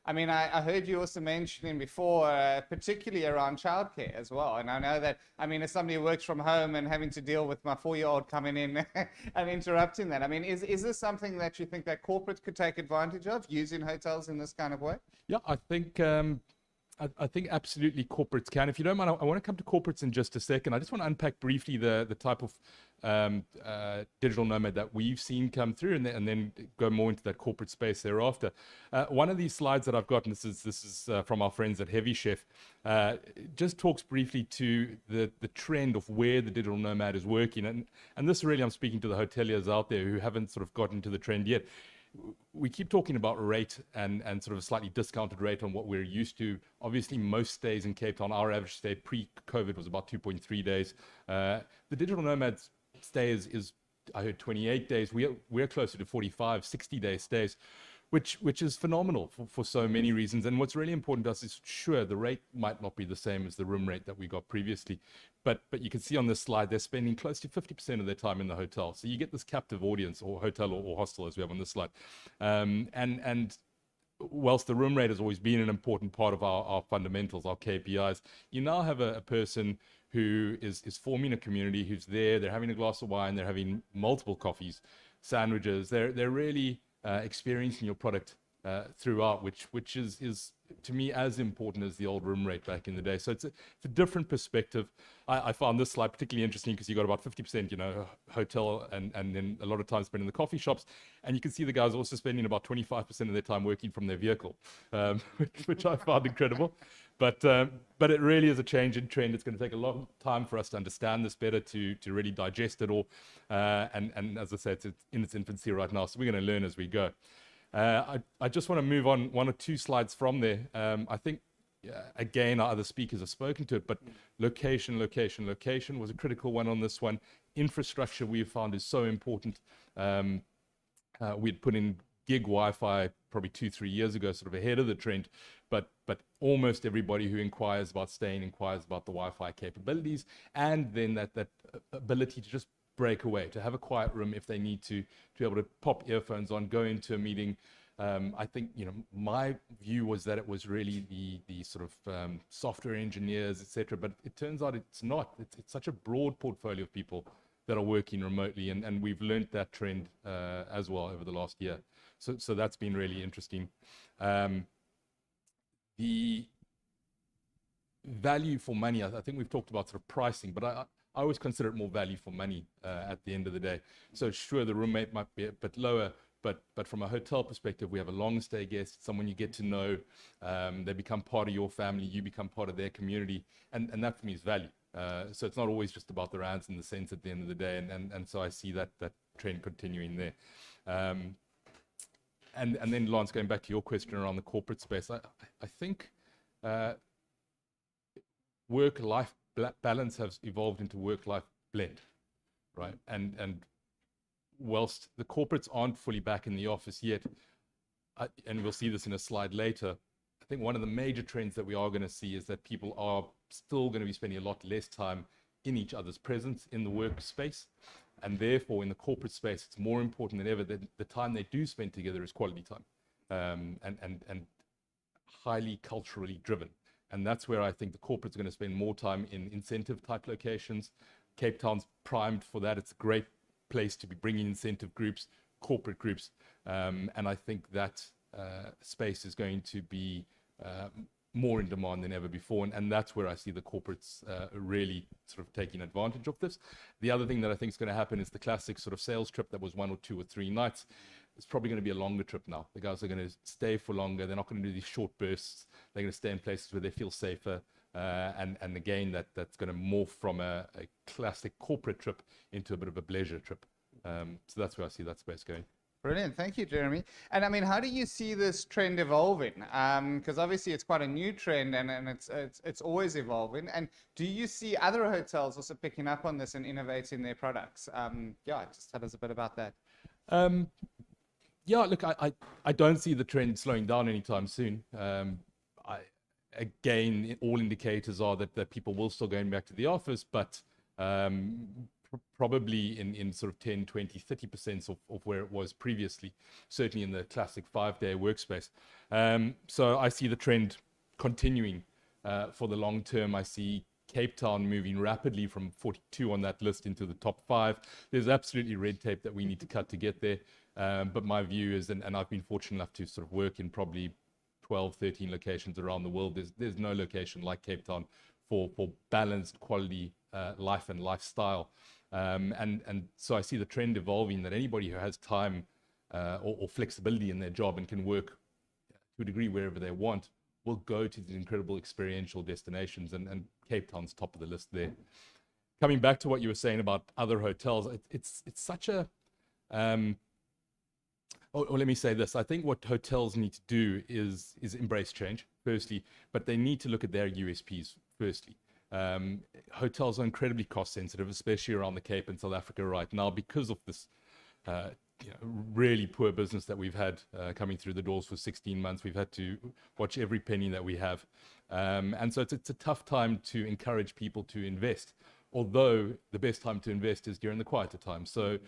I mean, I heard you also mentioning before, particularly around childcare as well. And I know that, I mean, as somebody who works from home and having to deal with my 4-year-old coming in and interrupting that, I mean, is this something that you think that corporates could take advantage of, using hotels in this kind of way? Yeah, I think absolutely corporates can. If you don't mind, I want to come to corporates in just a second. I just want to unpack briefly the type of digital nomad that we've seen come through, and then go more into that corporate space thereafter. One of these slides that I've got, and this is from our friends at Heavy Chef, just talks briefly to the trend of where the digital nomad is working. And this really, I'm speaking to the hoteliers out there who haven't sort of gotten to the trend yet. We keep talking about rate and sort of a slightly discounted rate on what we're used to. Obviously, most stays in Cape Town, our average stay pre-COVID was about 2.3 days. The digital nomads stay is I heard 28 days. We're closer to 45, 60-day stays, which is phenomenal for so many reasons. And what's really important to us is, sure, the rate might not be the same as the room rate that we got previously, but you can see on this slide, they're spending close to 50% of their time in the hotel. So you get this captive audience, or hotel or hostel, as we have on this slide. And whilst the room rate has always been an important part of our fundamentals, our KPIs, you now have a person who is forming a community, who's there, they're having a glass of wine, they're having multiple coffees, sandwiches, they're really experiencing your product throughout, which is to me as important as the old room rate back in the day. So it's a different perspective. I found this slide particularly interesting because you got about 50% hotel and then a lot of time spent in the coffee shops, and you can see the guys also spending about 25% of their time working from their vehicle, which I found incredible. But it really is a change in trend. It's going to take a long time for us to understand this better, to really digest it all, and as I said, it's in its infancy right now, so we're going to learn as we go. I just want to move on one or two slides from there. I think, again, our other speakers have spoken to it, but location was a critical one on this one. Infrastructure, we've found, is so important. We'd put in gig Wi-Fi probably 2-3 years ago, sort of ahead of the trend, but almost everybody who inquires about staying inquires about the Wi-Fi capabilities, and then that ability to just break away, to have a quiet room if they need to be able to pop earphones on, go into a meeting. I think, my view was that it was really the sort of software engineers, etc. But it turns out it's not. It's such a broad portfolio of people that are working remotely, and we've learned that trend as well over the last year. So that's been really interesting. The value for money, I think we've talked about sort of pricing, but I always consider it more value for money at the end of the day. So sure, the room rate might be a bit lower, but from a hotel perspective, we have a long stay guest, someone you get to know, they become part of your family, you become part of their community, and that for me is value. So it's not always just about the rands in the sense at the end of the day, and so I see that trend continuing there. And then, Lance, going back to your question around the corporate space, I think work-life balance has evolved into work-life blend, right? And whilst the corporates aren't fully back in the office yet, and we'll see this in a slide later, I think one of the major trends that we are going to see is that people are still going to be spending a lot less time in each other's presence in the workspace. And therefore, in the corporate space, it's more important than ever that the time they do spend together is quality time, and highly culturally driven. And that's where I think the corporate's going to spend more time in incentive-type locations. Cape Town's primed for that. It's a great place to be bringing incentive groups, corporate groups, and I think that space is going to be more in demand than ever before, and that's where I see the corporates really sort of taking advantage of this. The other thing that I think is going to happen is the classic sort of sales trip that was 1 or 2 or 3 nights. It's probably going to be a longer trip now. The guys are going to stay for longer. They're not going to do these short bursts. They're going to stay in places where they feel safer. And again, that's going to morph from a classic corporate trip into a bit of a leisure trip. So that's where I see that space going. Brilliant. Thank you, Jeremy. And I mean, how do you see this trend evolving? Because obviously it's quite a new trend and it's always evolving. And do you see other hotels also picking up on this and innovating their products? Just tell us a bit about that. Yeah, look, I don't see the trend slowing down anytime soon. Again, all indicators are that people will still going back to the office, but probably in sort of 10, 20, 30% of where it was previously, certainly in the classic 5-day workspace. So I see the trend continuing for the long term. I see Cape Town moving rapidly from 42 on that list into the top 5. There's absolutely red tape that we need to cut to get there. But my view is, and I've been fortunate enough to sort of work in probably 12, 13 locations around the world. There's no location like Cape Town for balanced quality life and lifestyle. And so I see the trend evolving that anybody who has time or flexibility in their job and can work to a degree wherever they want will go to these incredible experiential destinations, and Cape Town's top of the list there. Coming back to what you were saying about other hotels, it's such a or let me say this. I think what hotels need to do is embrace change, firstly, but they need to look at their USPs, firstly. Hotels are incredibly cost sensitive, especially around the Cape and South Africa right now, because of this really poor business that we've had coming through the doors for 16 months. We've had to watch every penny that we have. And so it's a tough time to encourage people to invest, although the best time to invest is during the quieter time. So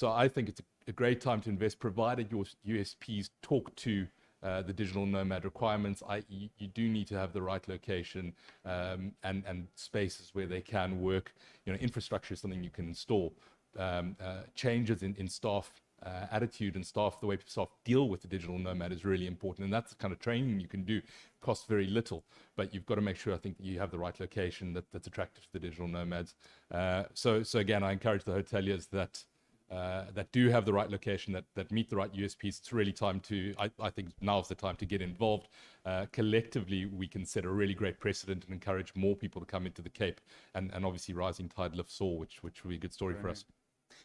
I think it's a great time to invest, provided your USPs talk to the digital nomad requirements, i.e. you do need to have the right location and spaces where they can work. Infrastructure is something you can install. Changes in staff attitude and staff, the way staff deal with the digital nomad is really important. And that's the kind of training you can do. It costs very little, but you've got to make sure, I think, that you have the right location that's attractive to the digital nomads. So again, I encourage the hoteliers that do have the right location, that meet the right USPs. It's really time to, I think now's the time to get involved. Collectively, we can set a really great precedent and encourage more people to come into the Cape. And obviously, rising tide lifts all, which will be a good story for us.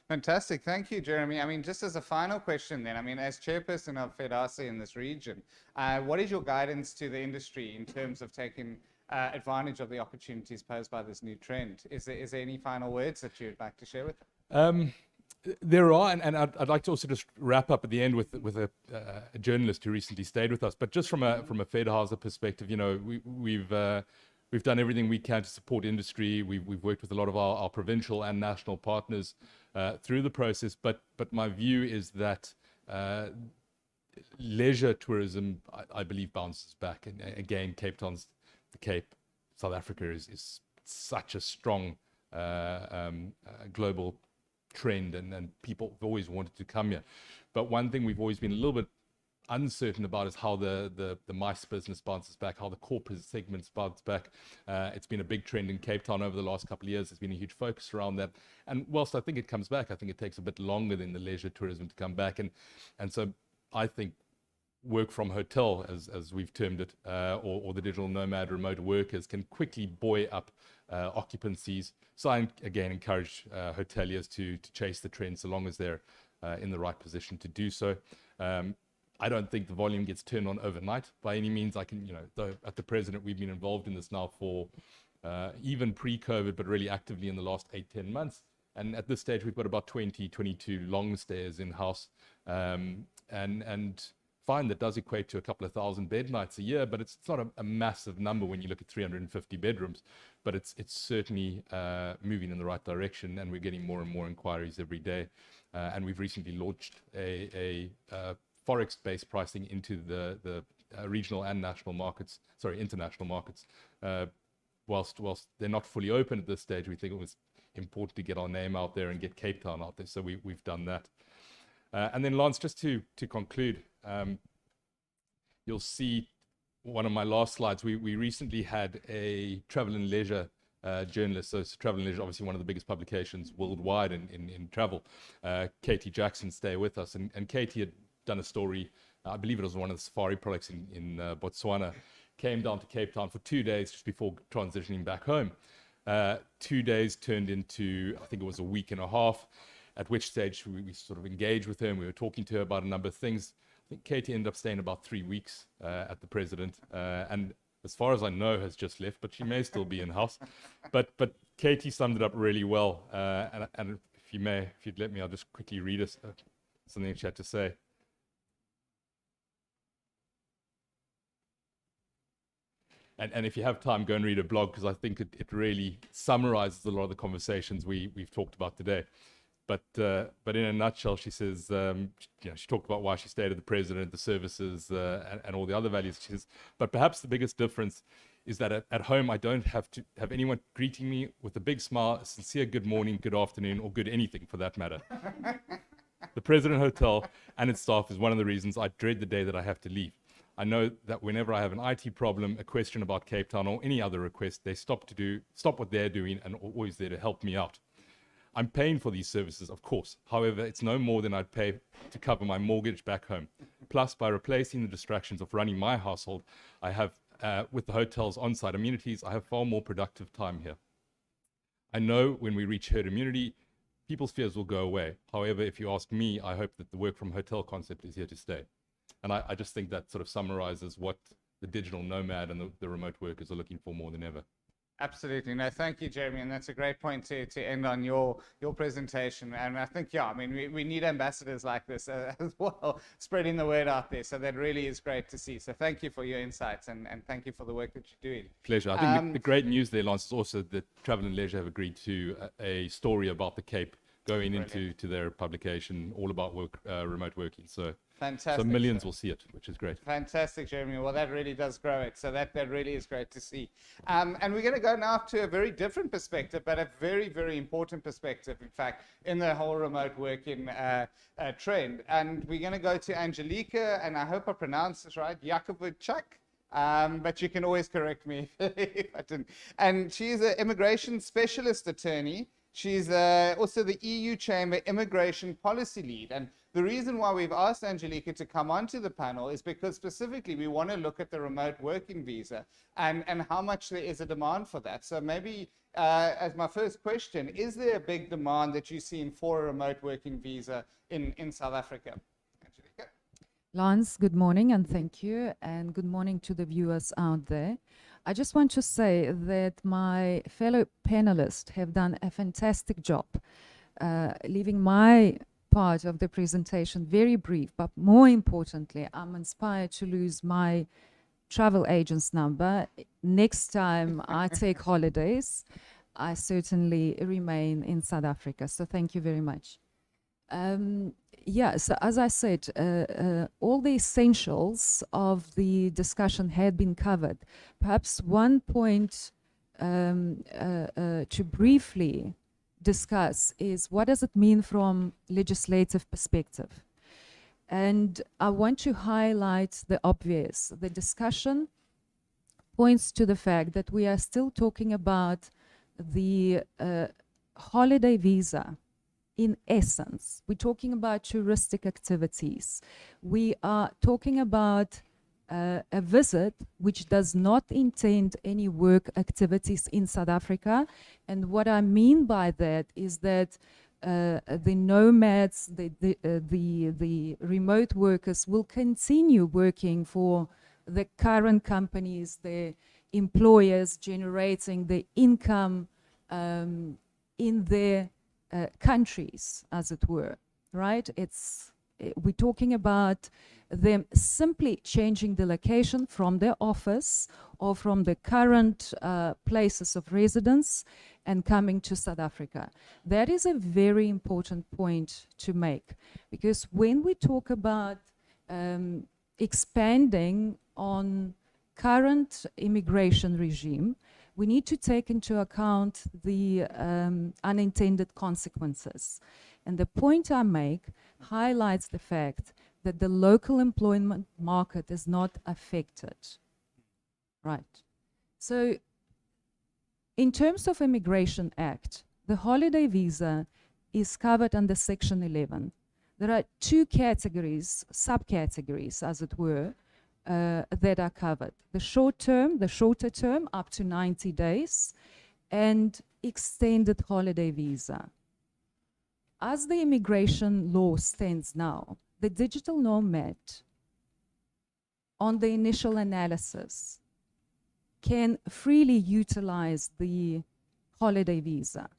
Fantastic. Thank you, Jeremy. I mean, just as a final question then, I mean, as chairperson of Fedhasa in this region, what is your guidance to the industry in terms of taking advantage of the opportunities posed by this new trend? Is there any final words that you'd like to share with them? There are, and I'd like to also just wrap up at the end with a journalist who recently stayed with us. But just from a Fedhasa perspective, we've done everything we can to support industry. We've worked with a lot of our provincial and national partners through the process. But my view is that leisure tourism, I believe, bounces back. And again, the Cape, South Africa is such a strong global trend, and people have always wanted to come here. But one thing we've always been a little bit uncertain about is how the MICE business bounces back, how the corporate segments bounce back. It's been a big trend in Cape Town over the last couple of years. There's been a huge focus around that. And whilst I think it comes back, I think it takes a bit longer than the leisure tourism to come back. And so I think work from hotel, as we've termed it, or the digital nomad remote workers can quickly buoy up occupancies. So I, again, encourage hoteliers to chase the trend so long as they're in the right position to do so. I don't think the volume gets turned on overnight by any means. At the present, we've been involved in this now for even pre-COVID, but really actively in the last 8-10 months. And at this stage, we've got about 22 long stayers in-house. And fine, that does equate to a couple of thousand bed nights a year, but it's not a massive number when you look at 350 bedrooms. But it's certainly moving in the right direction, and we're getting more and more inquiries every day. And we've recently launched a forex-based pricing into the regional and national markets, international markets. Whilst they're not fully open at this stage, we think it was important to get our name out there and get Cape Town out there. So we've done that. And then, Lance, just to conclude, you'll see one of my last slides. We recently had a travel and leisure journalist. So Travel and Leisure, obviously one of the biggest publications worldwide in travel. Katie Jackson stay with us. And Katie had done a story, I believe it was one of the safari products in Botswana, came down to Cape Town for 2 days just before transitioning back home. 2 days turned into, I think it was a week and a half, at which stage we sort of engaged with her and we were talking to her about a number of things. I think Katie ended up staying about 3 weeks at the President, and as far as I know has just left, but she may still be in-house. But Katie summed it up really well, and if you'd let me, I'll just quickly read us something she had to say. And if you have time, go and read her blog, because I think it really summarizes a lot of the conversations we've talked about today. But in a nutshell, she says, she talked about why she stayed at the President, the services, and all the other values. She says, but perhaps the biggest difference is that at home, I don't have to have anyone greeting me with a big smile, a sincere good morning, good afternoon, or good anything for that matter. The President Hotel and its staff is one of the reasons I dread the day that I have to leave. I know that whenever I have an IT problem, a question about Cape Town, or any other request, they stop what they're doing and are always there to help me out. I'm paying for these services, of course. However, it's no more than I'd pay to cover my mortgage back home. Plus, by replacing the distractions of running my household, I have, with the hotel's on-site amenities, I have far more productive time here. I know when we reach herd immunity, people's fears will go away. However, if you ask me, I hope that the work from hotel concept is here to stay. And I just think that sort of summarizes what the digital nomad and the remote workers are looking for more than ever. Absolutely. No, thank you, Jeremy. And that's a great point to end on your presentation. And I think, we need ambassadors like this as well, spreading the word out there. So that really is great to see. So thank you for your insights and thank you for the work that you're doing. Pleasure. I think the great news there, Lance, is also that Travel and Leisure have agreed to a story about the Cape going into their publication, all about remote working. So fantastic. So millions will see it, which is great. Fantastic, Jeremy. Well, that really does grow it. So that really is great to see. And we're going to go now to a very different perspective, but a very, very important perspective, in fact, in the whole remote working trend. And we're going to go to Angelika, and I hope I pronounced this right, Yakovchuk. But you can always correct me if I didn't. And she's an immigration specialist attorney. She's also the EU Chamber Immigration Policy Lead. And the reason why we've asked Angelika to come onto the panel is because specifically we want to look at the remote working visa and how much there is a demand for that. So maybe as my first question, is there a big demand that you're seeing for a remote working visa in South Africa? Angelika? Lance, good morning and thank you. And good morning to the viewers out there. I just want to say that my fellow panelists have done a fantastic job, leaving my part of the presentation very brief, but more importantly, I'm inspired to lose my travel agent's number. Next time I take holidays, I certainly remain in South Africa. So thank you very much. So as I said, all the essentials of the discussion had been covered. Perhaps one point to briefly discuss is what does it mean from legislative perspective? And I want to highlight the obvious. The discussion points to the fact that we are still talking about the holiday visa. In essence, we're talking about touristic activities. We are talking about a visit which does not intend any work activities in South Africa. And what I mean by that is that the nomads, the remote workers will continue working for the current companies, the employers, generating the income in their countries, as it were, right? We're talking about them simply changing the location from their office or from the current places of residence and coming to South Africa. That is a very important point to make, because when we talk about expanding on current immigration regime, we need to take into account the unintended consequences. And the point I make highlights the fact that the local employment market is not affected. Right. So in terms of Immigration Act, the holiday visa is covered under Section 11. There are two categories, subcategories, as it were, that are covered. The shorter term, up to 90 days, and extended holiday visa. As the immigration law stands now, the digital nomad, on the initial analysis, can freely utilize the holiday visa.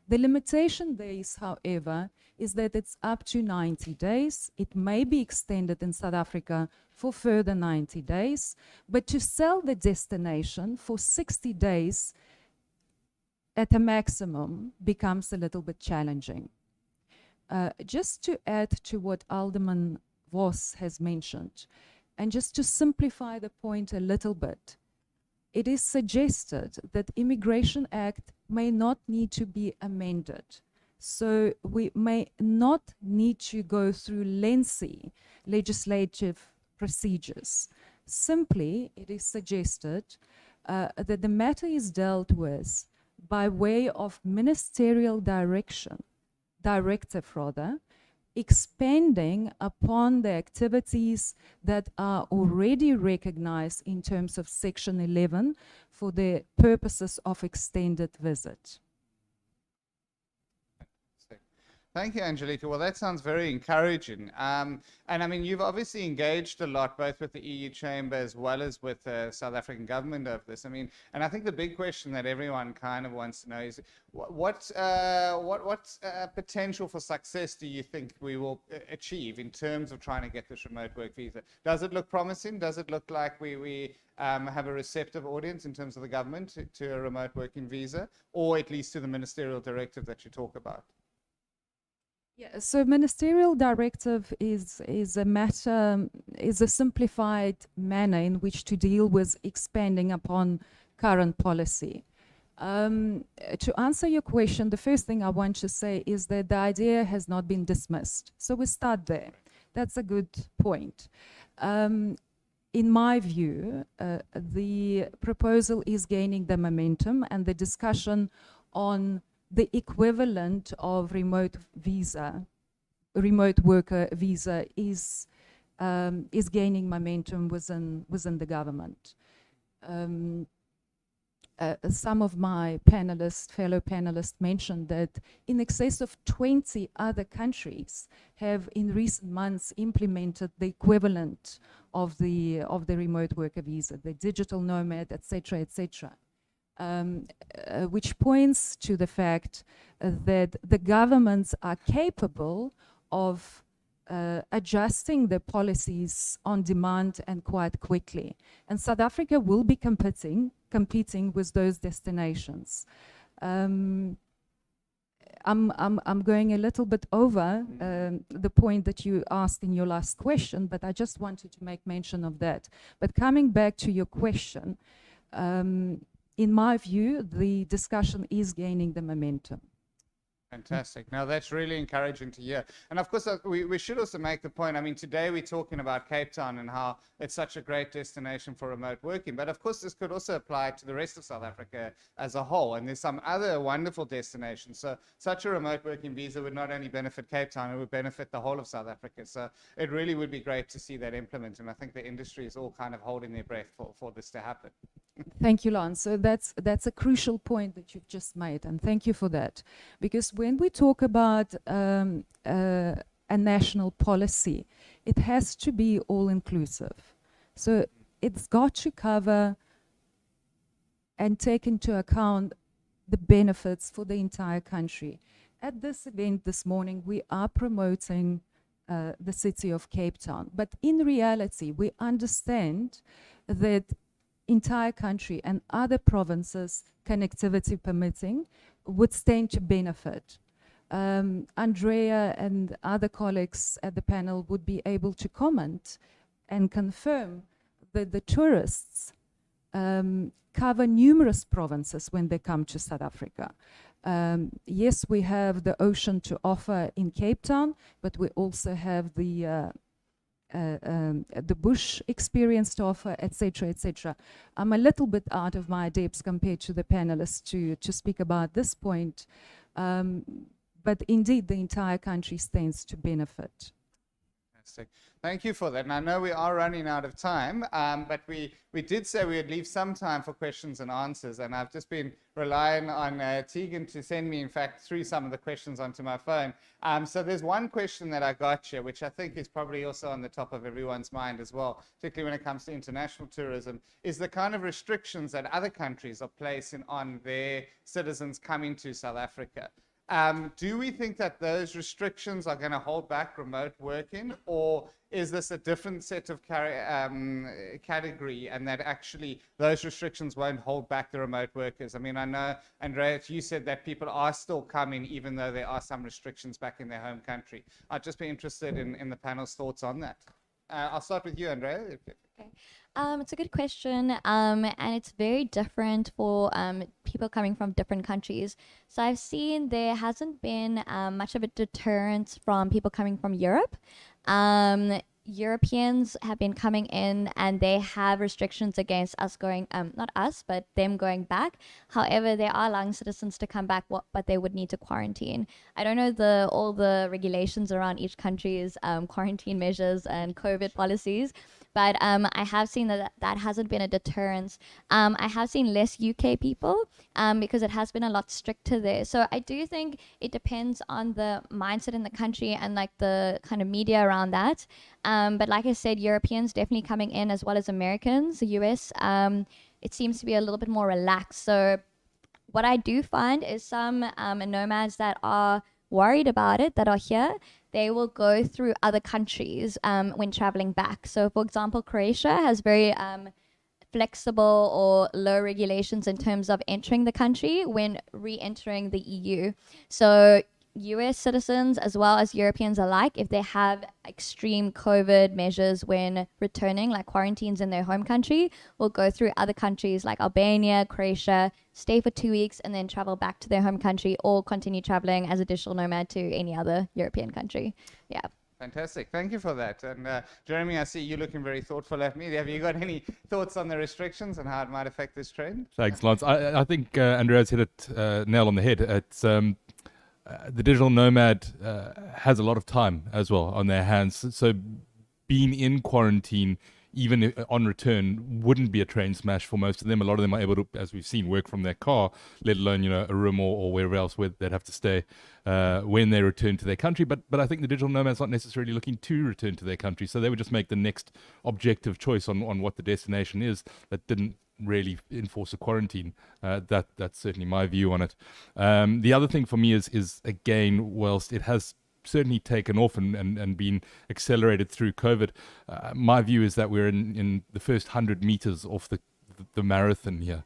The limitation there is, however, is that it's up to 90 days. It may be extended in South Africa for further 90 days, but to sell the destination for 60 days at a maximum becomes a little bit challenging. Just to add to what Alderman Vos has mentioned, and just to simplify the point a little bit, it is suggested that Immigration Act may not need to be amended. So we may not need to go through lengthy legislative procedures. Simply, it is suggested that the matter is dealt with by way of ministerial directive, expanding upon the activities that are already recognized in terms of Section 11 for the purposes of extended visit. Thank you, Angelika. Well, that sounds very encouraging. And I mean, you've obviously engaged a lot, both with the EU Chamber as well as with the South African government over this. I mean, and I think the big question that everyone kind of wants to know is what potential for success do you think we will achieve in terms of trying to get this remote work visa? Does it look promising? Does it look like we have a receptive audience in terms of the government to a remote working visa, or at least to the ministerial directive that you talk about? Yeah, so ministerial directive is a simplified manner in which to deal with expanding upon current policy. To answer your question, the first thing I want to say is that the idea has not been dismissed. So we start there. That's a good point. In my view, the proposal is gaining the momentum, and the discussion on the equivalent of remote worker visa is gaining momentum within the government. Some of my fellow panelists mentioned that in excess of 20 other countries have in recent months implemented the equivalent of the remote worker visa, the digital nomad, etc., etc. Which points to the fact that the governments are capable of adjusting the policies on demand and quite quickly. And South Africa will be competing with those destinations. I'm going a little bit over the point that you asked in your last question, but I just wanted to make mention of that. But coming back to your question, in my view, the discussion is gaining the momentum. Fantastic. Now, that's really encouraging to hear. And of course, we should also make the point, I mean, today we're talking about Cape Town and how it's such a great destination for remote working. But of course, this could also apply to the rest of South Africa as a whole. And there's some other wonderful destinations. So such a remote working visa would not only benefit Cape Town, it would benefit the whole of South Africa. So it really would be great to see that implemented. And I think the industry is all kind of holding their breath for this to happen. Thank you, Lance. So that's a crucial point that you've just made, and thank you for that. Because when we talk about a national policy, it has to be all-inclusive. So it's got to cover and take into account the benefits for the entire country. at this event this morning, we are promoting the city of Cape Town. But in reality, we understand that entire country and other provinces, connectivity permitting, would stand to benefit. Andrea and other colleagues at the panel would be able to comment and confirm that the tourists cover numerous provinces when they come to South Africa. Yes, we have the ocean to offer in Cape Town, but we also have the bush experience to offer, etc., etc. I'm a little bit out of my depths compared to the panelists to speak about this point, but indeed the entire country stands to benefit. Fantastic. Thank you for that. And I know we are running out of time, but we did say we would leave some time for questions and answers. And I've just been relying on Tegan to send me, in fact, through some of the questions onto my phone. So there's one question that I got here, which I think is probably also on the top of everyone's mind as well, particularly when it comes to international tourism, is the kind of restrictions that other countries are placing on their citizens coming to South Africa. Do we think that those restrictions are going to hold back remote working, or is this a different set of category, and that actually those restrictions won't hold back the remote workers? I mean, I know, Andrea, you said that people are still coming even though there are some restrictions back in their home country. I'd just be interested in the panel's thoughts on that. I'll start with you, Andrea. Okay. It's a good question, and it's very different for people coming from different countries. So I've seen there hasn't been much of a deterrence from people coming from Europe. Europeans have been coming in and they have restrictions against us going, not us, but them going back. However, they are allowing citizens to come back, but they would need to quarantine. I don't know all the regulations around each country's quarantine measures and COVID policies, but I have seen that hasn't been a deterrence. I have seen less UK people because it has been a lot stricter there. So I do think it depends on the mindset in the country and like the kind of media around that. But like I said, Europeans definitely coming in as well as Americans, the US, it seems to be a little bit more relaxed. So what I do find is some nomads that are worried about it, that are here, they will go through other countries when traveling back. So for example, Croatia has very flexible or low regulations in terms of entering the country when re-entering the EU. So US citizens as well as Europeans alike, if they have extreme COVID measures when returning, like quarantines in their home country, will go through other countries like Albania, Croatia, stay for 2 weeks and then travel back to their home country or continue traveling as a digital nomad to any other European country. Yeah. Fantastic. Thank you for that. And Jeremy, I see you looking very thoughtful at me. Have you got any thoughts on the restrictions and how it might affect this trend? Thanks, Lance. I think Andrea's hit it nail on the head. It's the digital nomad has a lot of time as well on their hands. So being in quarantine, even on return, wouldn't be a train smash for most of them. A lot of them are able to, as we've seen, work from their car, let alone, you know, a room or wherever else where they'd have to stay when they return to their country. But I think the digital nomad's not necessarily looking to return to their country. So they would just make the next objective choice on what the destination is that didn't really enforce a quarantine. That's certainly my view on it. The other thing for me is again, whilst it has certainly taken off and been accelerated through COVID, my view is that we're in the first 100 meters off the marathon here.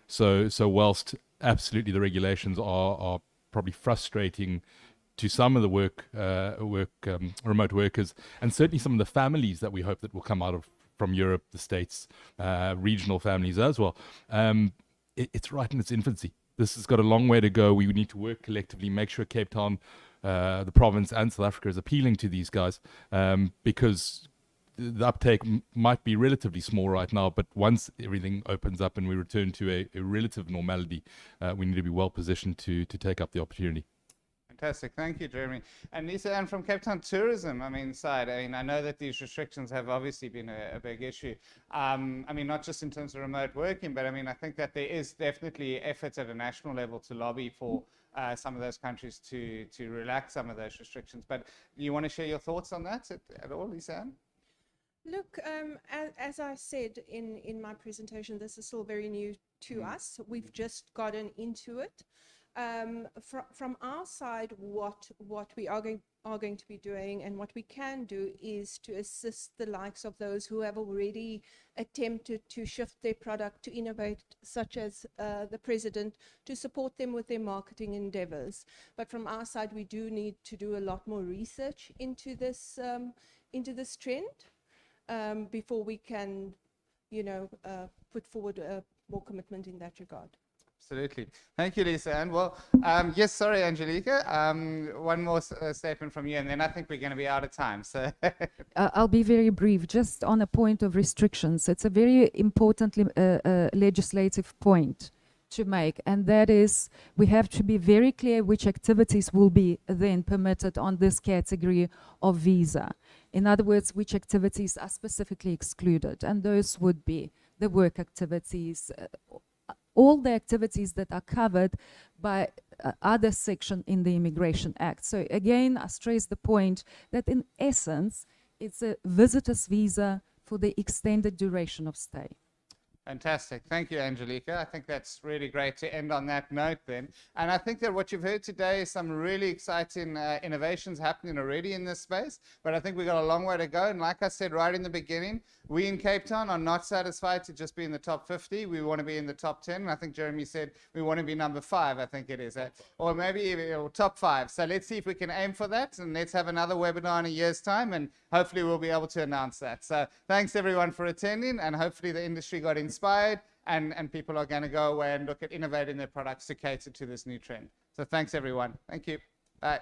So whilst absolutely the regulations are probably frustrating to some of the remote workers, and certainly some of the families that we hope that will come out from Europe, the States, regional families as well, it's right in its infancy. This has got a long way to go. We need to work collectively, make sure Cape Town, the province and South Africa is appealing to these guys, because the uptake might be relatively small right now, but once everything opens up and we return to a relative normality, we need to be well positioned to take up the opportunity. Fantastic. Thank you, Jeremy. And Lisa, and from Cape Town tourism, side, I know that these restrictions have obviously been a big issue. Not just in terms of remote working, but I think that there is definitely efforts at a national level to lobby for some of those countries to relax some of those restrictions. But do you want to share your thoughts on that at all, Lisa? Look, as I said in my presentation, this is still very new to us. We've just gotten into it. From our side, what we are going to be doing and what we can do is to assist the likes of those who have already attempted to shift their product to innovate, such as the president, to support them with their marketing endeavors. But from our side, we do need to do a lot more research into this trend before we can, put forward more commitment in that regard. Absolutely. Thank you, Lisa. And well, yes, sorry, Angelika. One more statement from you, and then I think we're going to be out of time. So I'll be very brief, just on a point of restrictions. It's a very important legislative point to make, and that is we have to be very clear which activities will be then permitted on this category of visa. In other words, which activities are specifically excluded, and those would be the work activities, all the activities that are covered by other section in the Immigration Act. So again, I stress the point that in essence, it's a visitor's visa for the extended duration of stay. fantastic. Thank you, Angelika. I think that's really great to end on that note then. And I think that what you've heard today is some really exciting innovations happening already in this space, but I think we've got a long way to go. And like I said right in the beginning, we in Cape Town are not satisfied to just be in the top 50. We want to be in the top 10. And I think Jeremy said we want to be number 5, I think it is, or maybe even top 5. So let's see if we can aim for that, and let's have another webinar in a year's time, and hopefully we'll be able to announce that. So thanks everyone for attending, and hopefully the industry got inspired, and people are going to go away and look at innovating their products to cater to this new trend. So thanks everyone. Thank you. Bye.